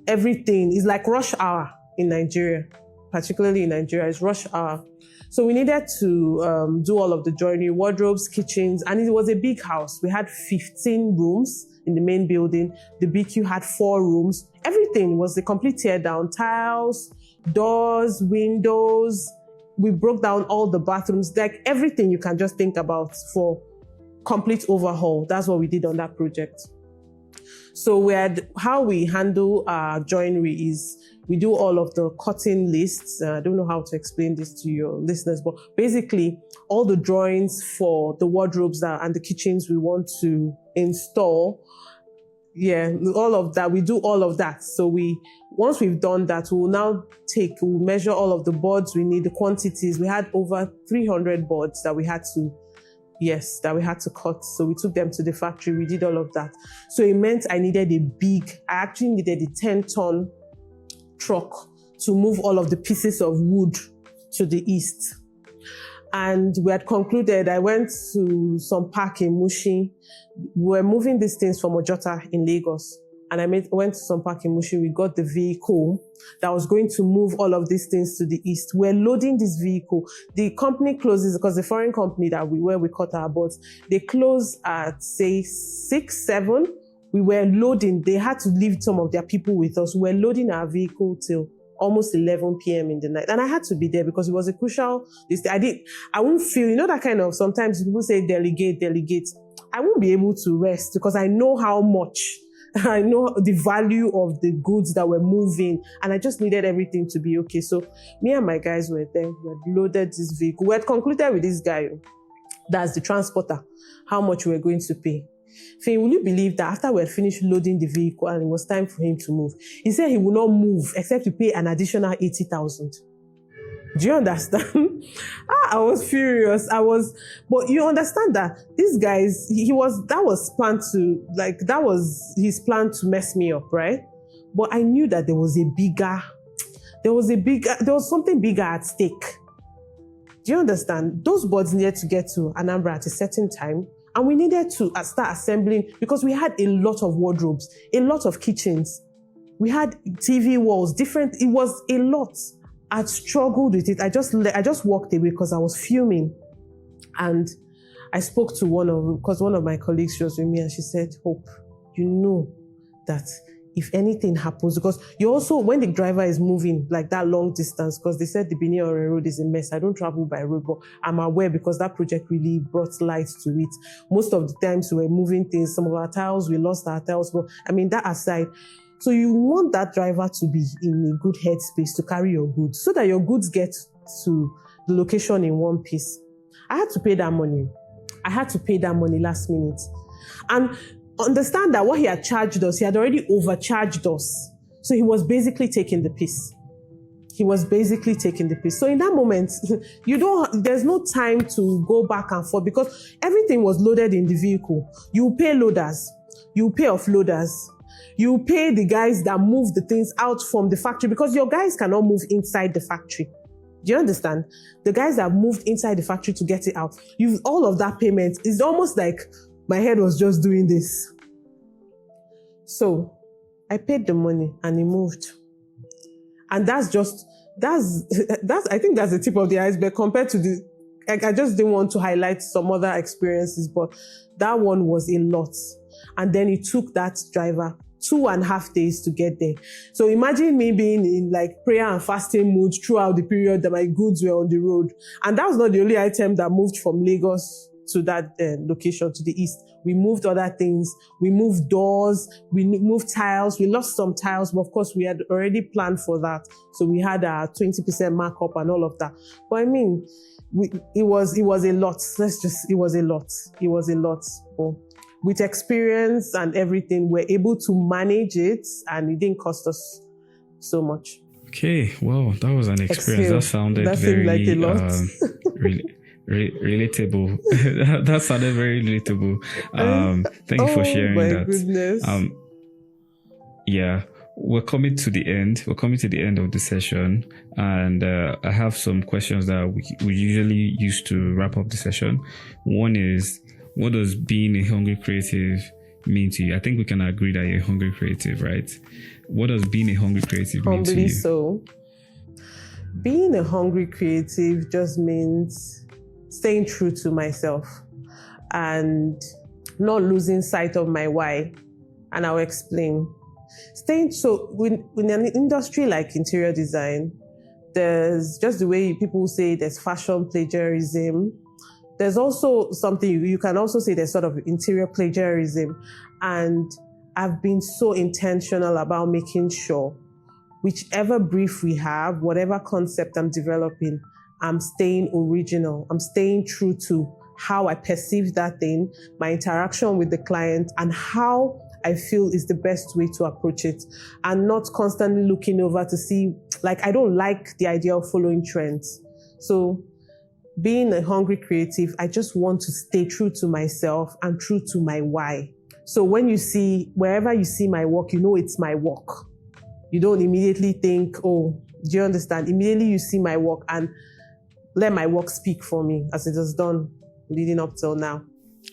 everything is like rush hour in Nigeria, particularly in Nigeria, it's rush hour. So we needed to do all of the joinery, wardrobes, kitchens, and it was a big house. We had 15 rooms in the main building. The BQ had 4 rooms. Everything was a complete tear down, tiles, doors, windows. We broke down all the bathrooms, like everything you can just think about for complete overhaul. That's what we did on that project. So how we handle our joinery is we do all of the cutting lists. I don't know how to explain this to your listeners, but basically all the drawings for the wardrobes and the kitchens we want to install. Yeah, all of that. We do all of that. So once we've done that, we'll measure all of the boards we need, the quantities. We had over 300 boards that we had to cut. So we took them to the factory. We did all of that. So it meant I actually needed a 10-ton truck to move all of the pieces of wood to the east. And we had concluded, I went to some park in Mushin. We were moving these things from Ojota in Lagos. And I went to some park in Mushin. We got the vehicle that was going to move all of these things to the east. We're loading this vehicle. The company closes because the foreign company where we cut our boards, they close at say 6, 7. We were loading. They had to leave some of their people with us. We were loading our vehicle till almost 11 p.m. in the night. And I had to be there because it was a crucial, I won't feel, you know, that kind of, sometimes people say delegate. I won't be able to rest because I know how much, I know the value of the goods that were moving, and I just needed everything to be okay. So me and my guys were there. We had loaded this vehicle. We had concluded with this guy, that's the transporter, how much we were going to pay. Faye, will you believe that after we had finished loading the vehicle and it was time for him to move, he said he would not move except to pay an additional 80,000. Do you understand? I was furious. But you understand that these guys, that was his plan to mess me up, right? But I knew that there was something bigger at stake. Do you understand? Those boards needed to get to Anambra at a certain time. And we needed to start assembling because we had a lot of wardrobes, a lot of kitchens. We had TV walls, it was a lot. I'd struggled with it. I just walked away because I was fuming. And I spoke to one of my colleagues, she was with me, and she said, Hope, you know that if anything happens, because you also, when the driver is moving like that long distance, because they said the Benin Ore road is a mess. I don't travel by road, but I'm aware because that project really brought light to it. Most of the times we were moving things, some of our tiles, we lost our tiles, but I mean, that aside. So you want that driver to be in a good headspace to carry your goods so that your goods get to the location in one piece. I had to pay that money. Last minute. And understand that what he had charged us, he had already overcharged us. So he was basically taking the piss. So in that moment, there's no time to go back and forth because everything was loaded in the vehicle. You pay loaders, you pay offloaders, you pay the guys that move the things out from the factory because your guys cannot move inside the factory. Do you understand? The guys that moved inside the factory to get it out. All of that payment is almost like my head was just doing this. So I paid the money and he moved. And I think that's the tip of the iceberg compared to I just didn't want to highlight some other experiences, but that one was a lot. And then it took that driver 2.5 days to get there. So imagine me being in like prayer and fasting mood throughout the period that my goods were on the road. And that was not the only item that moved from Lagos to that location to the east. We moved other things. We moved doors. We moved tiles. We lost some tiles, but of course we had already planned for that. So we had a 20% markup and all of that. But I mean, it was a lot. It was a lot. So, with experience and everything, we're able to manage it and it didn't cost us so much. Okay, wow, that was an experience. That sounded very like a lot. Relatable. That sounded very relatable. Thank you for sharing that. Oh my goodness. Yeah, we're coming to the end. We're coming to the end of the session, and I have some questions that we usually use to wrap up the session. One is, what does being a hungry creative mean to you? I think we can agree that you're a hungry creative, right? What does being a hungry creative mean to you? Humbly so. Being a hungry creative just means staying true to myself and not losing sight of my why. And I'll explain. In an industry like interior design, there's just the way people say there's fashion plagiarism. There's also something you can also say there's sort of interior plagiarism. And I've been so intentional about making sure whichever brief we have, whatever concept I'm developing, I'm staying original. I'm staying true to how I perceive that thing, my interaction with the client, and how I feel is the best way to approach it, and not constantly looking over to see, I don't like the idea of following trends. So being a hungry creative, I just want to stay true to myself and true to my why. So wherever you see my work, you know it's my work. You don't immediately think, oh, do you understand? Immediately you see my work and let my work speak for me, as it has done leading up till now.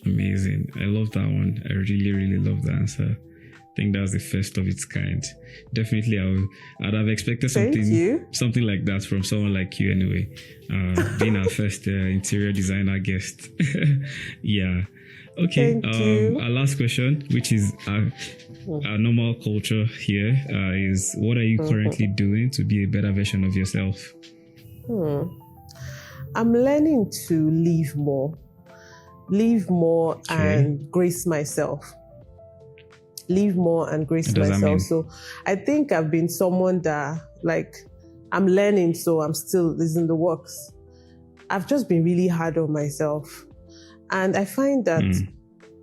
Amazing. I love that one. I really, really love the answer. I think that's the first of its kind. Definitely, I'd have expected something like that from someone like you anyway. Being our first interior designer guest. Yeah. Okay. Thank you. Our last question, which is our normal culture here, is what are you currently doing to be a better version of yourself? I'm learning to live more and grace myself. Live more and grace myself. So I think I've been someone that I'm learning, so I'm still in the works. I've just been really hard on myself. And I find that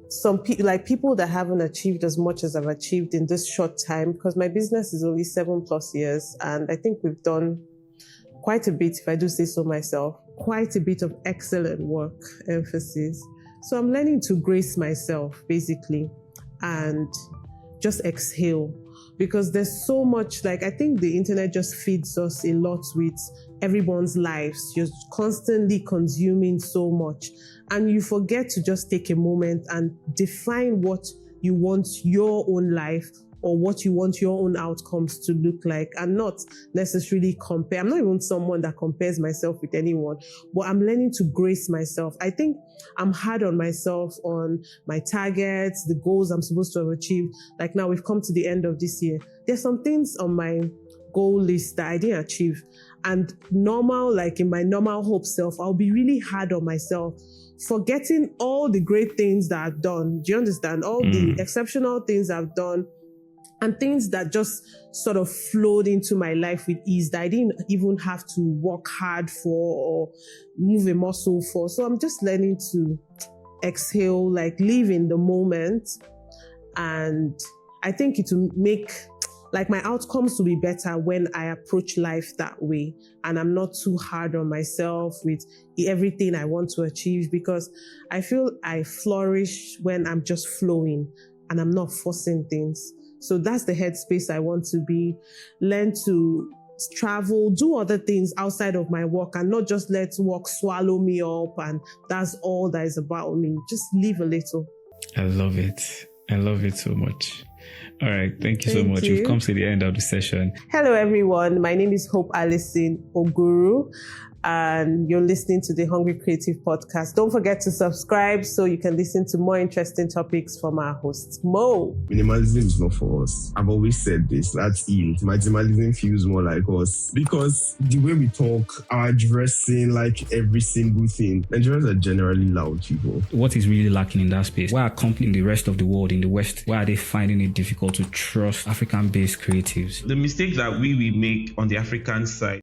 some people that haven't achieved as much as I've achieved in this short time, because my business is only 7+ years, and I think we've done quite a bit, if I do say so myself, quite a bit of excellent work, emphasis. So I'm learning to grace myself, basically, and just exhale. Because there's so much, I think the internet just feeds us a lot with everyone's lives. You're constantly consuming so much, and you forget to just take a moment and define what you want your own life or what you want your own outcomes to look like, and not necessarily compare. I'm not even someone that compares myself with anyone, but I'm learning to grace myself. I think I'm hard on myself on my targets, the goals I'm supposed to have achieved. Like now we've come to the end of this year. There's some things on my goal list that I didn't achieve. And in my normal Hope self, I'll be really hard on myself, forgetting all the great things that I've done. Do you understand? All the exceptional things I've done, and things that just sort of flowed into my life with ease that I didn't even have to work hard for or move a muscle for. So I'm just learning to exhale, like live in the moment. And I think it will make my outcomes will be better when I approach life that way. And I'm not too hard on myself with everything I want to achieve, because I feel I flourish when I'm just flowing and I'm not forcing things. So that's the headspace I want to be. Learn to travel, do other things outside of my work, and not just let work swallow me up and that's all that is about me. Just live a little. I love it. I love it so much. All right. Thank you so much. We've come to the end of the session. Hello, everyone. My name is Hope Allison Oguru, and you're listening to the Hungry Creative Podcast. Don't forget to subscribe so you can listen to more interesting topics from our host, Mo. Minimalism is not for us. I've always said this. That's ill. Maximalism feels more like us, because the way we talk, our dressing, like every single thing, Nigerians are generally loud people. What is really lacking in that space? Why are companies in the rest of the world, in the West, why are they finding it difficult to trust African-based creatives? The mistake that we make on the African side